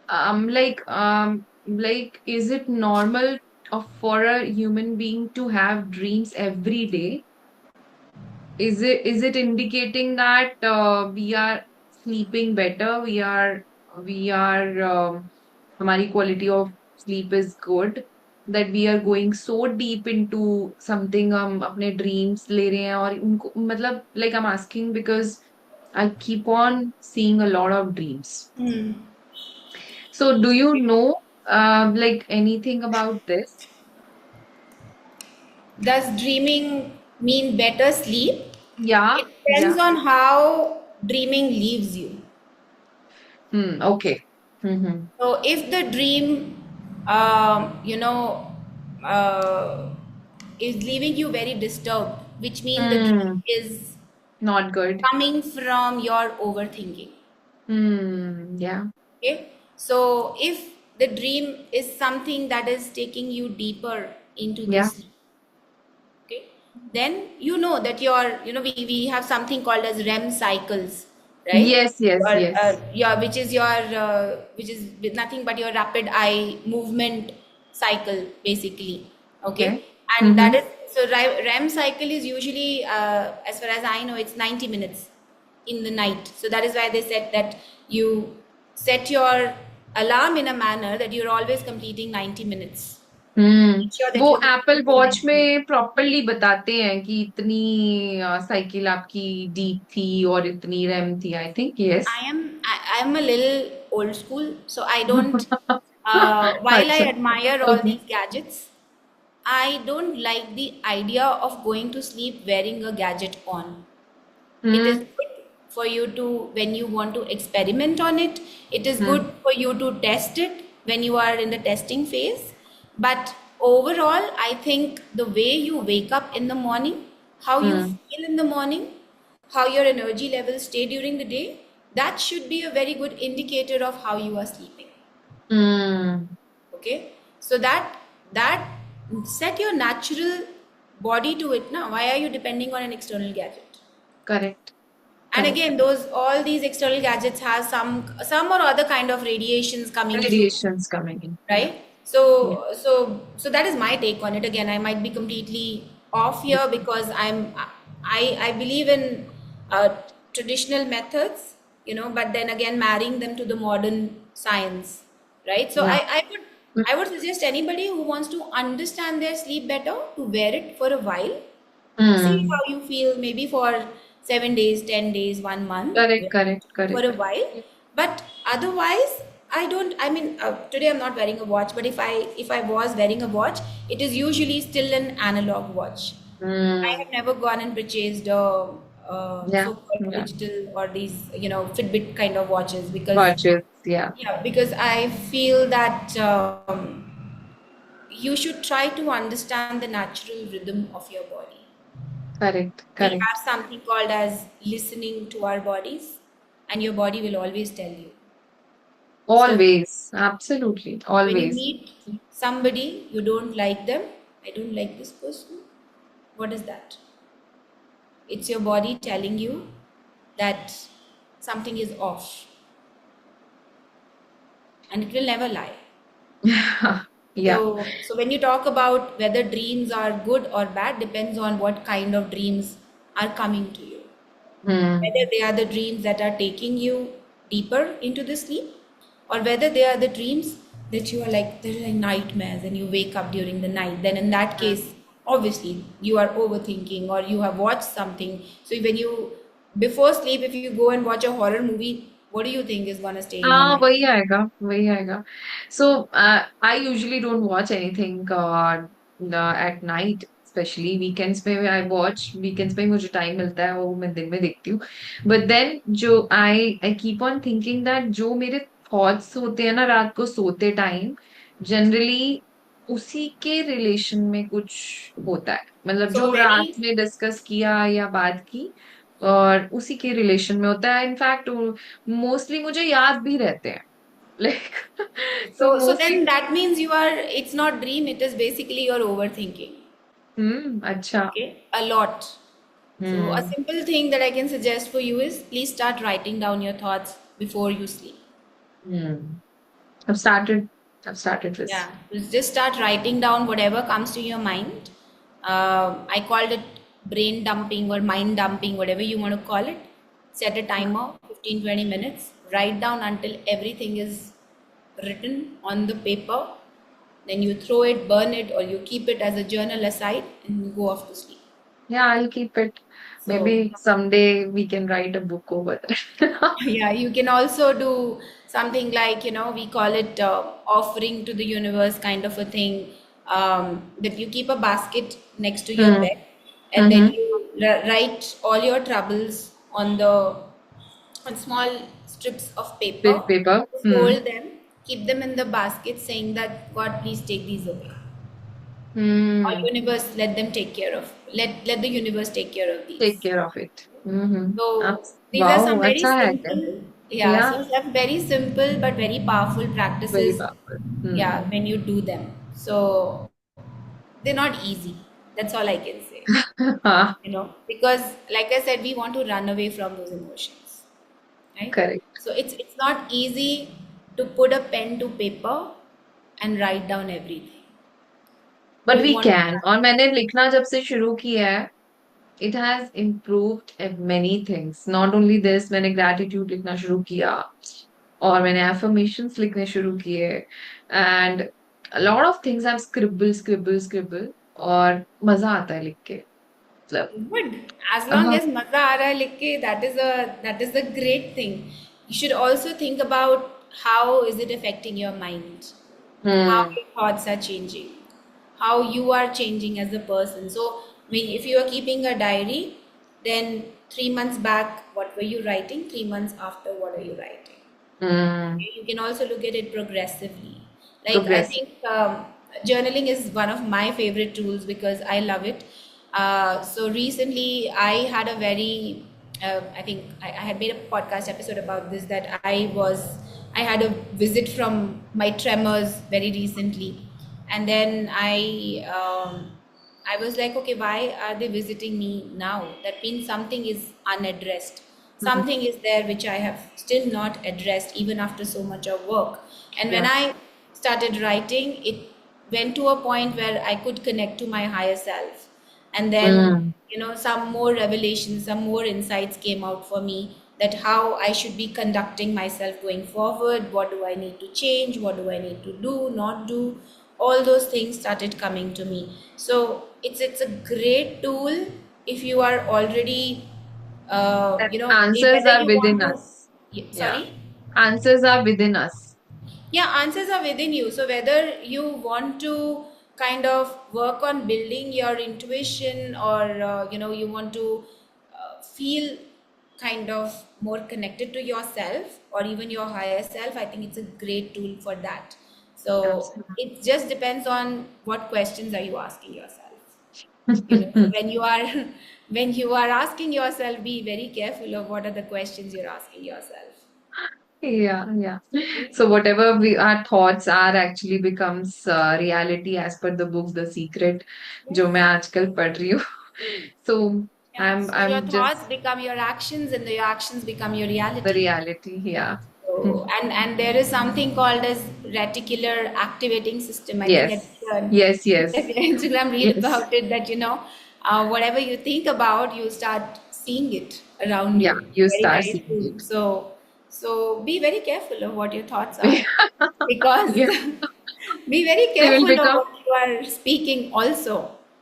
Like, like, is it normal for a human being to have dreams every day? Is it indicating that we are sleeping better? We are हमारी quality of sleep is good. That we are going so deep into something हम अपने dreams ले रहे हैं और उनको मतलब like I'm asking because I keep on seeing a lot of dreams. Hmm. So do you know like anything about this? Does dreaming mean better sleep? Yeah, It yeah. depends on how dreaming leaves you. Okay. Mm-hmm. So if the dream, you know, uh, is leaving you very disturbed, which means the dream Hmm. is Not good. coming from your overthinking. Yeah. Okay, so if the dream is something that is taking you deeper into the Yeah. sleep, okay, then you know that we have something called as REM cycles, right? Yes, yes, yes. Yeah, which is with nothing but your rapid eye movement cycle, basically. Okay, Okay. and that Mm-hmm. is so REM cycle is usually, as far as I know, it's 90 minutes in the night. So that is why they said that you set your alarm in a manner that you're always completing 90 minutes. Hmm Make sure वो that you're Apple completing watch 90 minutes. में properly बताते हैं कि इतनी cycle आपकी deep थी और इतनी रैम थी I think yes I am a little old school, so I don't. While I अच्छा admire all okay these gadgets, I don't like the idea of going to sleep wearing a gadget on. It is hmm good for you to, when you want to experiment on it. It is hmm good for you to test it when you are in the testing phase. But overall, I think the way you wake up in the morning, how you hmm feel in the morning, how your energy levels stay during the day, that should be a very good indicator of how you are sleeping. Hmm Okay, so that set your natural body to it now. Why are you depending on an external gadget? Correct And correct again, those all these external gadgets have some or other kind of radiations coming through, radiations coming in या right? या So that is my take on it. Again, I might be completely off here because I believe in traditional methods, but then again marrying them to the modern science, right? So या I would suggest anybody who wants to understand their sleep better to wear it for a while. See hmm how you feel, maybe for 7 days, 10 days, 1 month, correct correct for a correct while. But otherwise, I don't. I mean, today I'm not wearing a watch. But if I was wearing a watch, it is usually still an analog watch. I hmm have never gone and purchased या so-called या digital or these Fitbit kind of watches, because gorgeous yeah yeah, because I feel that you should try to understand the natural rhythm of your body. correct We correct have something called as listening to our bodies, and your body will always tell you. So always absolutely when you always meet somebody, you don't like them, I don't like this person. What is that? It's your body telling you that something is off, and it will never lie. Yeah. So when you talk about whether dreams are good or bad, depends on what kind of dreams are coming to you. Hmm. Whether they are the dreams that are taking you deeper into the sleep, or whether they are the dreams that you are like, they're like nightmares and you wake up during the night. Then in that case, obviously you are overthinking or you have watched something. So when you, before sleep, if you go and watch a horror movie, what do you think is going to stay in your हाँ mind? वही आएगा वही आएगा. So I usually don't watch anything at night, especially weekends में I watch. Weekends में मुझे time मिलता है वो मैं दिन में देखती हूँ. But then जो I keep on thinking that जो मेरे thoughts होते हैं ना रात को सोते टाइम generally उसी के रिलेशन में कुछ होता है. मतलब So जो रात very, में डिस्कस किया या बात की और उसी के रिलेशन में होता है. इनफैक्ट मोस्टली मुझे याद भी रहते हैं. लाइक तो so mostly. then that means you are, it's not dream, it is basically your overthinking. अच्छा. Okay, a lot. So a hmm. simple thing that I can suggest for you is please start writing down your thoughts before you sleep. Hmm. I've started Yeah, this. just start writing down whatever comes to your mind. I called it brain dumping or mind dumping, whatever you want to call it. Set a timer, 15-20 minutes. Write down until everything is written on the paper. Then you throw it, burn it, or you keep it as a journal aside and you go off to sleep. Yeah, I'll keep it. So Maybe someday we can write a book over there. yeah, you can also do something like, we call it offering to the universe kind of a thing. That you keep a basket next to your Hmm. bed, and then Mm-hmm. you write all your troubles on small strips of With paper, paper. Hmm. fold them, keep them in the basket, saying that God, please take these away. Hmm. Or universe, let them take care of. Let the universe take care of Take these. care of it. Mm-hmm. So these are Wow, some very अच्छा है क्या? simple, yeah, Yeah, so some very simple but very powerful very practices, powerful. yeah, Hmm. when you do them. So they're not easy. That's all I can say. हाँ, Because like I said, we want to run away from those emotions, right? correct. So it's not easy to put a pen to paper and write down everything. But You we want to can. और मैंने लिखना जब से शुरू किया है, it has improved at many things. Not only this, मैंने gratitude लिखना शुरू किया और मैंने affirmations लिखने शुरू किए and a lot of things I'm scribble और मजा आता है लिख के. मतलब good. As long हाँ. as maza aa raha hai likh ke, that is a great thing. You should also think about how is it affecting your mind, how Hmm. your thoughts are changing, how you are changing as a person. So, I mean, if you are keeping a diary, then 3 months back, what were you writing? 3 months after, what are you writing? Hmm. You can also look at it progressively. Like I Progressive. think journaling is one of my favorite tools because I love it. So recently I had a very, I think I had made a podcast episode about this, that I had a visit from my tremors very recently, and then I was like, okay, why are they visiting me now? That means something is unaddressed. Hmm. Something is there which I have still not addressed even after so much of work. And when Yeah. I started writing, it went to a point where I could connect to my higher self. And then, Hmm. some more revelations, some more insights came out for me, that how I should be conducting myself going forward, what do I need to change, what do I need to do, not do. All those things started coming to me. So it's a great tool if you are already That answers whether are you want within to, us. Yeah. sorry, Answers are within us. yeah, answers are within you. So whether you want to kind of work on building your intuition, or you want to feel kind of more connected to yourself or even your higher self, I think it's a great tool for that. So Absolutely. it just depends on what questions are you asking yourself. So when you are when you are asking yourself, be very careful of what are the questions you're asking yourself. Yeah. Okay. So whatever our thoughts are actually becomes reality as per the book The Secret, जो Yes. मैं आजकल पढ़ रही हूँ. So Yeah. So your I'm thoughts just become your actions, and your actions become your the reality. reality. Yeah. So, and there is something called as reticular activating system. I think Yes. Yes. at Yes. your Instagram reel Yes. about it, that whatever you think about, you start seeing it around Yeah. you. You Very, start very seeing true. it. So be very careful of what your thoughts are, because Yeah. be very They will careful of become what you are speaking also.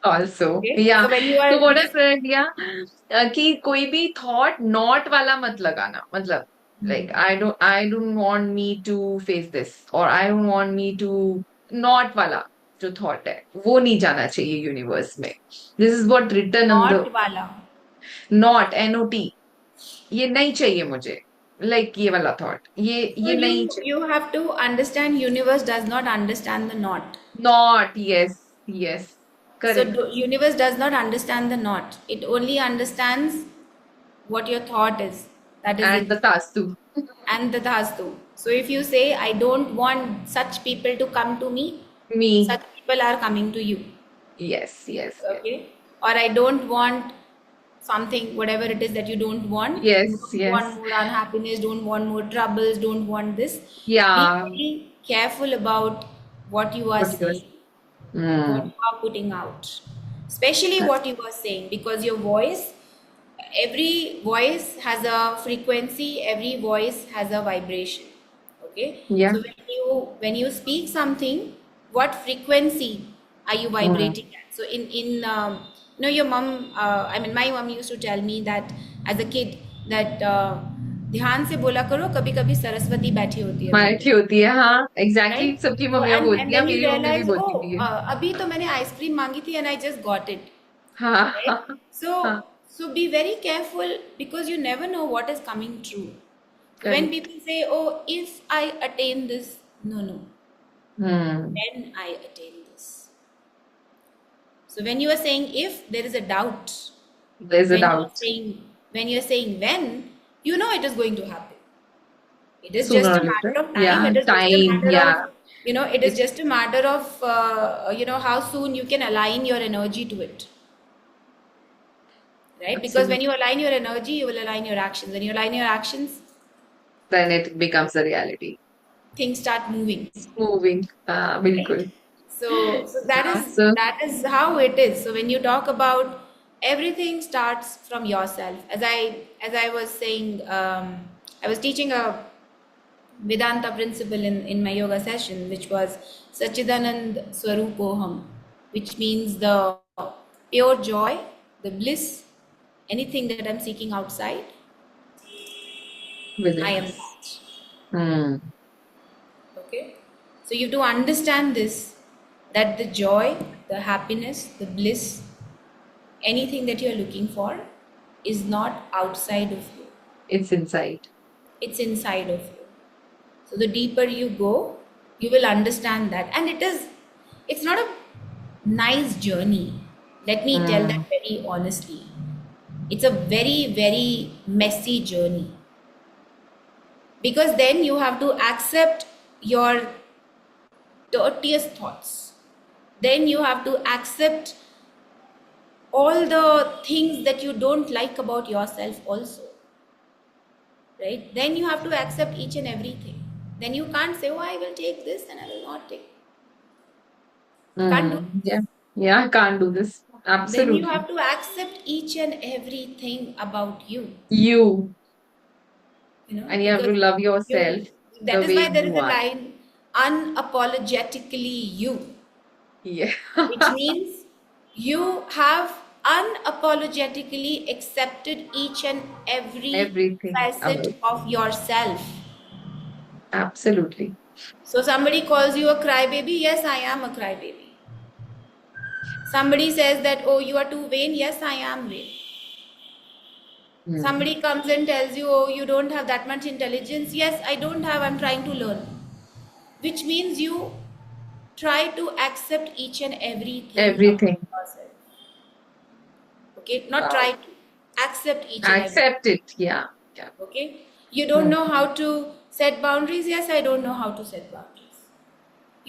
also. Okay. Yeah. So when you So are what I've read, yeah, कि कोई भी thought not वाला मत लगाना. मतलब like I don't want me to face this, or I don't want me to not वाला जो thought है वो नहीं जाना चाहिए universe में. This is what written on the not wala. not not ये नहीं चाहिए मुझे. Like ये वाला thought So ये नहीं you have to understand, universe does not understand the not. not. Yes, So correct. universe does not understand the not. It only understands what your thought is. That is And it. the tastu And the dhastu. So if you say, I don't want such people to come to me, me. such people are coming to you. Yes. Okay. Or I don't want something, whatever it is that you don't want Yes. more unhappiness, don't want more troubles, don't want this. Be Yeah, very careful about what you are what yours? saying, what Mm. you are putting out, especially That's what you are saying, because your voice, every voice has a frequency, every voice has a vibration. Okay. yeah. So when you speak something, what frequency are you Mm. vibrating at? So your mom, I mean, my mom used to tell me that as a kid, that ध्यान से बोला करो, कभी कभी सरस्वती बैठी होती है घर पे. बैठी होती है हाँ एग्जैक्टली Right? सबकी So मम्मियाँ and बोलती हैं then you मेरी मम्मी भी realize, बोलती oh, थी ये अभी तो मैंने आइसक्रीम मांगी थी and I just got it. हाँ Right? हाँ So हाँ so be very careful, because you never know what is coming true. So when correct people say, oh, if I attain this, no, hmm when I attain this. So when you are saying if, there is a doubt. there's a When you are doubt saying when, it is going to happen. It is sooner just or a later matter of time. yeah It is just a time matter yeah of, it is it's just a matter of, how soon you can align your energy to it. Right? Because when absolute you align your energy, you will align your actions. When you align your actions, then it becomes a reality things start moving. it's moving Right? बिल्कुल So that yeah is so that is how it is. So when you talk about, everything starts from yourself. As I was saying, I was teaching a Vedanta principle in my yoga session, which was Sachidanand Swarupoham, which means the pure joy, the bliss, anything that I'm seeking outside, I within am us that. hmm Okay? So you have to understand this, that the joy, the happiness, the bliss, anything that you're looking for is not outside of you, it's inside it's inside of you. So the deeper you go, you will understand that. And it's not a nice journey. Let me tell that hmm very honestly. It's a very, very messy journey, because then you have to accept your dirtiest thoughts. Then you have to accept all the things that you don't like about yourself also. Right? Then you have to accept each and everything. Then you can't say, oh, I will take this and I will not take. You can't do yeah this. yeah can't do this Then you absolutely have to accept each and everything about you. you and you have to Because love yourself you, that the is way why there you is a are. line, unapologetically you, Yeah. which means you have unapologetically accepted each and every Everything facet about of yourself. absolutely. So somebody calls you a crybaby. Yes, I am a crybaby. Somebody says that, oh, you are too vain. Yes, I am vain. Hmm. Somebody comes and tells you, oh, you don't have that much intelligence. Yes, I don't have. I'm trying to learn. Which means you try to accept each and everything about Everything. yourself. Okay, not Wow. try to accept each and every. Accept it. Yeah. Yeah. Okay, you don't Hmm. know how to Set boundaries? Yes, I don't know how to set boundaries.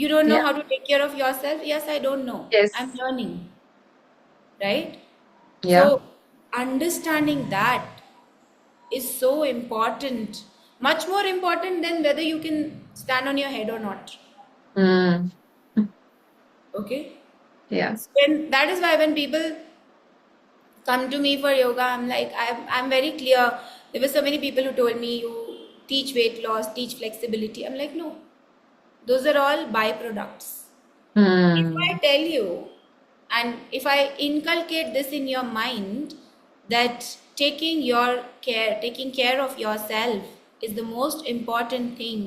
You don't know Yeah. how to take care of yourself? Yes, I don't know. I'm Yes. learning, right? Yeah. So, understanding that is so important, much more important than whether you can stand on your head or not. Mm. Okay? Yeah. So when, that is why when people come to me for yoga, I'm like, I'm very clear. There were so many people who told me, you teach weight loss, teach flexibility. I'm like, no, those are all byproducts. If I Mm. tell you, and if I inculcate this in your mind, that taking care of yourself is the most important thing,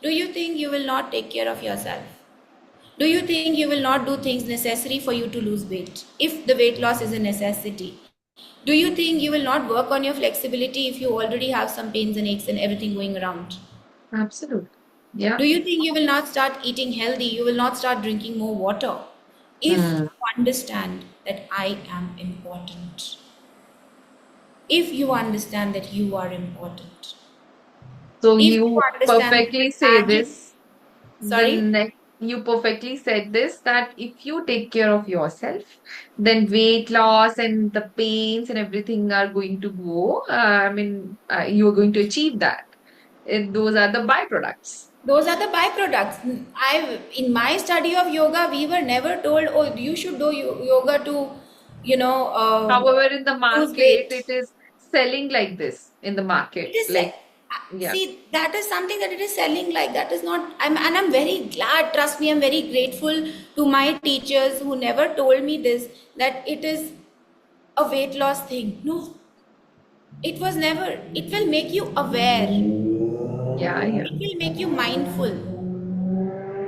do you think you will not take care of yourself? Do you think you will not do things necessary for you to lose weight if the weight loss is a necessity? Do you think you will not work on your flexibility if you already have some pains and aches and everything going around? Absolutely. Yeah. Do you think you will not start eating healthy? You will not start drinking more water if Mm. you understand that I am important. If you understand that you are important. So If you you understand perfectly that say magic, this. The sorry, next, you perfectly said this that if you take care of yourself, then weight loss and the pains and everything are going to go. You're going to achieve that. Those are the byproducts. those are the byproducts. In my study of yoga, we were never told, oh, you should do yoga to, However, in the lose market, weight. it is selling like this in the It market. is Like, yeah. see, that is something that it is selling like that is not. I'm very glad. Trust me, I'm very grateful to my teachers who never told me this, that it is a weight loss thing. No, it was never. It will make you aware. Yeah, yeah. It will make you mindful.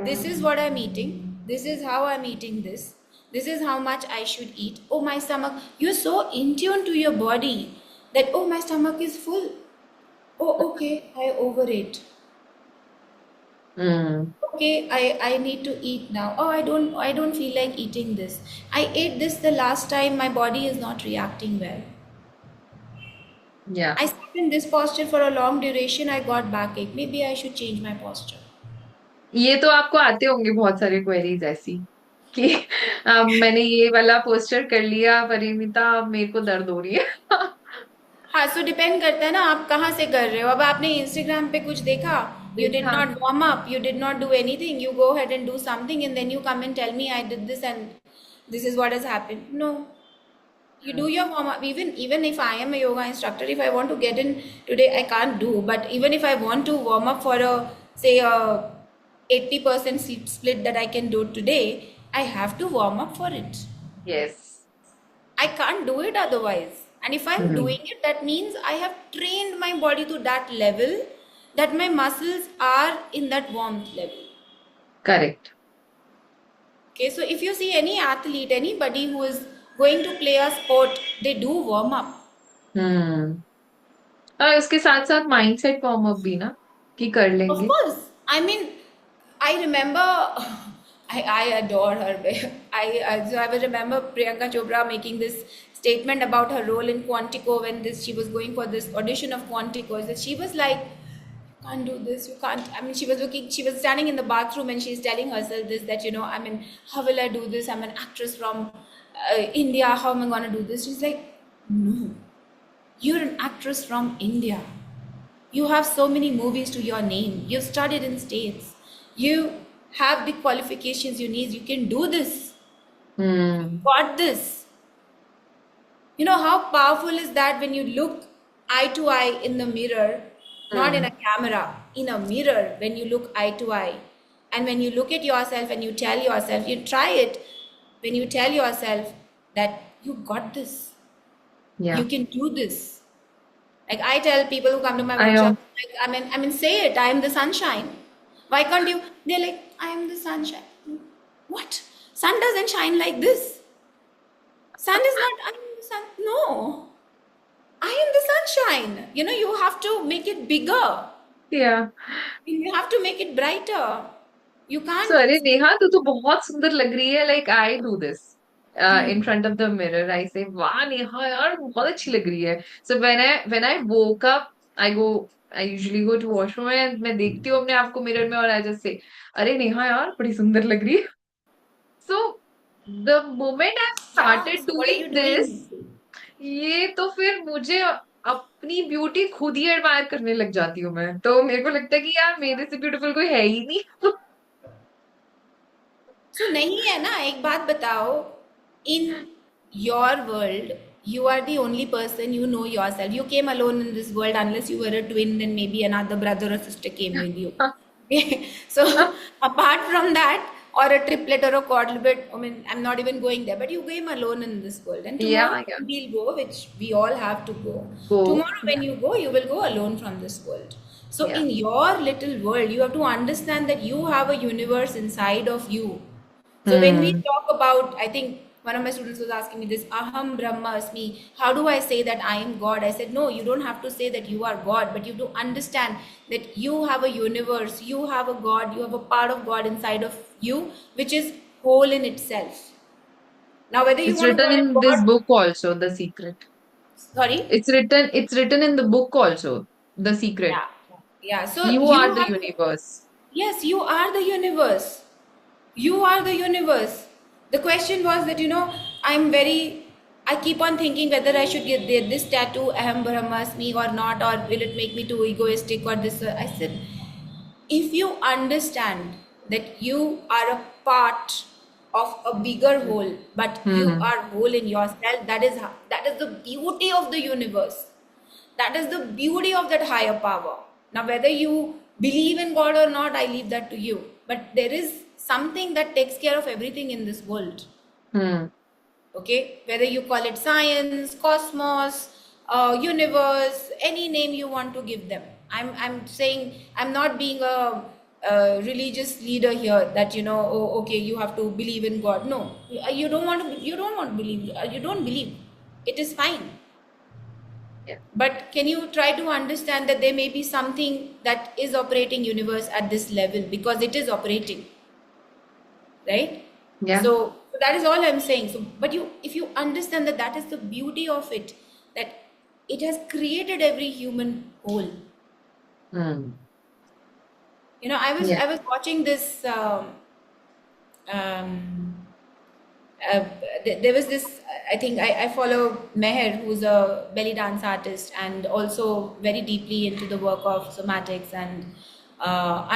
This is what I'm eating. This is how I'm eating this. This is how much I should eat. Oh, my stomach. You're so in tune to your body that, oh, my stomach is full. Oh, okay, I overate. Mm, Okay, I need to eat now. Oh, I don't feel like eating this. I ate this the last time, my body is not reacting well. yeah. I sat in this posture for a long duration, I got backache. Maybe I should change my posture. ये तो आपको आते होंगे बहुत सारे queries ऐसी कि मैंने ये वाला पोस्टर कर लिया परिमिता, अब मेरे को दर्द हो रही है। हाँ, सो डिपेंड करता है ना आप कहाँ से कर रहे हो। अब आपने इंस्टाग्राम पे कुछ देखा, यू डिड देखा। Not warm up, you did not do anything, you go ahead and do something and then you come and tell me I did this and this is what has happened. No, you do your warm up. Even if I am a yoga instructor, if I want to get in today, I can't do, but even if I want to warm up for a, say, a 80% split that I can do today, I have to warm up for it. Yes. I can't do it otherwise. And if I'm doing it, that means I have trained my body to that level that my muscles are in that warmth level. Correct. Okay, so if you see any athlete, anybody who is going to play a sport, they do warm up. हम्म। और उसके साथ साथ mindset warm up भी ना, कि कर Of लेंगे। course. I mean, I remember, I adore her. So I will remember Priyanka Chopra making this statement about her role in Quantico when she was going for this audition of Quantico. That she was like, you can't do this, you can't. I mean, she was standing in the bathroom and she's telling herself this, that, I mean, how will I do this? I'm an actress from India. How am I going to do this? She's like, no, you're an actress from India. You have so many movies to your name. You've studied in States. You have the qualifications you need. You can do this. Hmm. Got this. You know how powerful is that when you look eye to eye in the mirror, not in hmm. a camera, in a mirror, when you look eye to eye. And when you look at yourself and you tell yourself, you try it, when you tell yourself that you got this, या। you can do this. Like I tell people who come to my I workshop, like, I mean, say it. I am the sunshine. Why can't you? They're like, I am the sunshine. What? Sun doesn't shine like this. Sun is not. I am the sun. No, I am the sunshine. You have to make it bigger. या। You have to make it brighter. You so can't. अरे नेहा, तू तो बहुत सुंदर लग रही है। Like I do this Hmm. In front of the mirror, I say वाह नेहा यार बहुत अच्छी लग रही है। So when I woke up, I go I usually go to washroom and मैं देखती हूँ अपने आप को मिरर में और आई जस्ट से, अरे नेहा यार बड़ी सुंदर लग रही है. So the moment I Yeah. Started So what are doing you this, doing? ये तो फिर मुझे अपनी ब्यूटी खुद ही एडमायर करने लग जाती हूँ मैं. तो मेरे को लगता है कि यार मेरे से ब्यूटीफुल कोई है ही नहीं. So नहीं है ना, एक बात बताओ. In your world, you are the only person you know yourself. You came alone in this world unless you were a twin, then maybe another brother or sister came with you. Okay. So apart from that, or a triplet or a quadruplet, I mean, I'm not even going there, but you came alone in this world. And tomorrow Yeah, yeah. we'll go, which we all have to go. Go. Tomorrow when Yeah, you go, you will go alone from this world. So yeah. in your little world, you have to understand that you have a universe inside of you. So when we Hmm. talk about, I think one of my students was asking me this, Aham Brahmasmi, how do I say that I am God? I said, no, you don't have to say that you are God, but you have to understand that you have a universe, you have a God, you have a part of God inside of you, which is whole in itself. Now, whether you It's want to written call it in this God, book also, The Secret. sorry? It's written in the book also, The Secret. Yeah. Yeah. So You you are the have, universe. yes, you are the universe. You are the universe. The question was that, I keep on thinking whether I should get this tattoo, Aham Brahmasmi, or not, or will it make me too egoistic, or this. I said, if you understand that you are a part of a bigger whole, but you Hmm. are whole in yourself, that is the beauty of the universe. That is the beauty of that higher power. Now, whether you believe in God or not, I leave that to you. But there is something that takes care of everything in this world. Hmm. Okay, whether you call it science, cosmos, universe, any name you want to give them. I'm saying, I'm not being a religious leader here that, oh, okay, you have to believe in God. No, you don't want to believe, you don't believe. It is fine, Yeah. but can you try to understand that there may be something that is operating universe at this level, because it is operating, right? Yeah. So that is all I'm saying. So, but if you understand that that is the beauty of it, that it has created every human whole. Hmm. I Yeah. was watching this. Um, uh, there was this. I think I follow Meher, who's a belly dance artist and also very deeply into the work of somatics and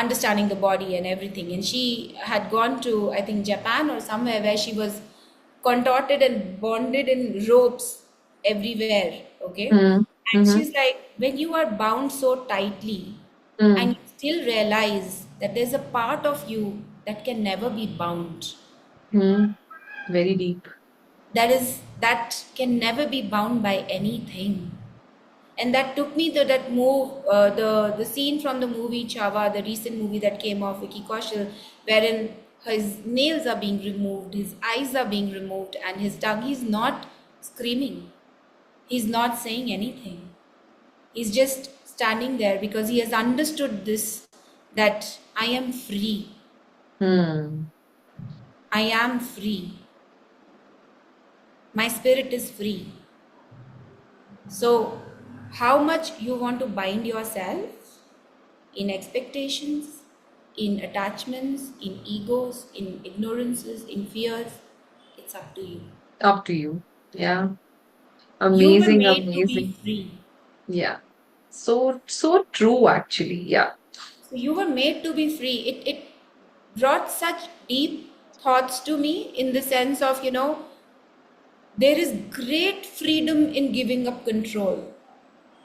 understanding the body and everything. And she had gone to, I think, Japan or somewhere where she was contorted and bonded in ropes everywhere. Okay, Hmm. and Hmm. she's like, when you are bound so tightly, and Hmm. you still realize that there's a part of you that can never be bound, Hmm. Very deep. that can never be bound by anything. And that took me to that the scene from the movie Chava, the recent movie that came off Vicky Kaushal, wherein his nails are being removed, his eyes are being removed, and his tongue. He's not screaming. He's not saying anything. He's just standing there because he has understood this, that I am free. Hmm. I am free. My spirit is free. So, how much you want to bind yourself in expectations, in attachments, in egos, in ignorances, in fears, it's up to you. Up to you. Yeah. You were Amazing, made to be amazing. free. Yeah. So true, actually. Yeah. So, you were made to be free. It brought such deep thoughts to me in the sense of, there is great freedom in giving up control.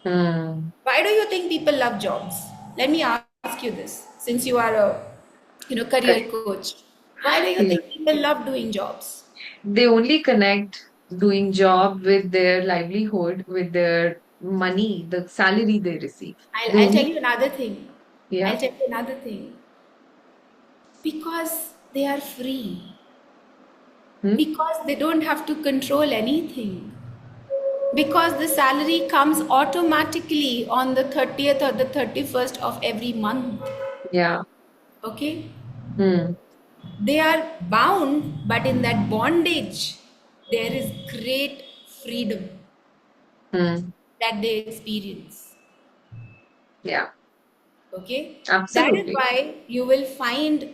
Hmm. Why do you think people love jobs? Let me ask you this, since you are a career Correct. coach. Why do you think Yeah. people love doing jobs? They only connect doing job with their livelihood, with their money, the salary they receive. They I'll tell only, you another thing. yeah. I'll tell you another thing. Because they are free. Hmm? Because they don't have to control anything. Because the salary comes automatically on the 30th or the 31st of every month. Yeah. Okay? Hmm. They are bound, but in that bondage, there is great freedom Hmm. that they experience. Yeah, Okay, that is absolutely. why you will find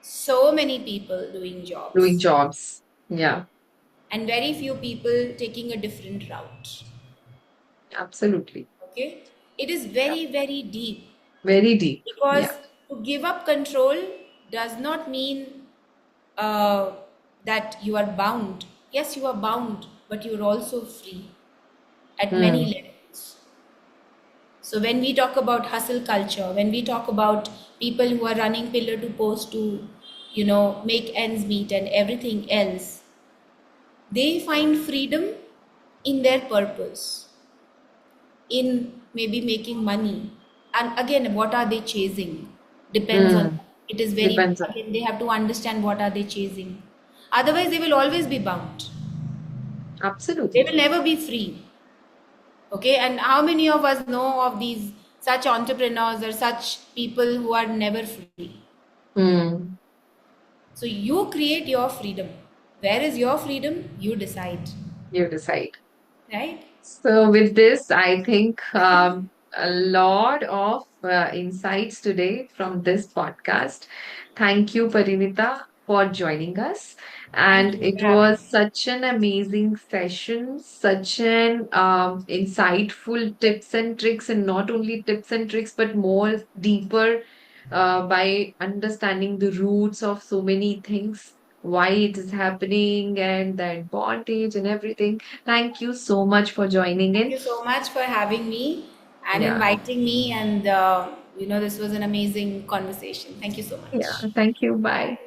so many people doing Doing jobs jobs. Yeah, and very few people taking a different route. absolutely. Okay, it is Yeah. very deep, Very deep. because Yeah. to give up control does not mean uh, that you are bound. Yes, you are bound, but you're also free at many Hmm. levels. So when we talk about hustle culture, when we talk about people who are running pillar to post to, make ends meet and everything else, they find freedom in their purpose, in maybe making money. And again, what are they chasing? Depends on, Hmm. it is very, Depends on. again, they have to understand what are they chasing. Otherwise, they will always be bound. They Absolutely. will never be free. Okay, and how many of us know of these such entrepreneurs or such people who are never free? Hmm. So you create your freedom. Where is your freedom? You decide, You decide. right? So, with this, I think a lot of insights today from this podcast. Thank you, Parinita, for joining us. Thank And you it for having was me. such an amazing session, such an insightful tips and tricks, and not only tips and tricks, but more deeper by understanding the roots of so many things, why it is happening, and the advantage and everything. Thank you so much for joining Thank in. you so much for having me and Yeah, inviting me. And this was an amazing conversation. Thank you so yeah. much. Thank you. Bye.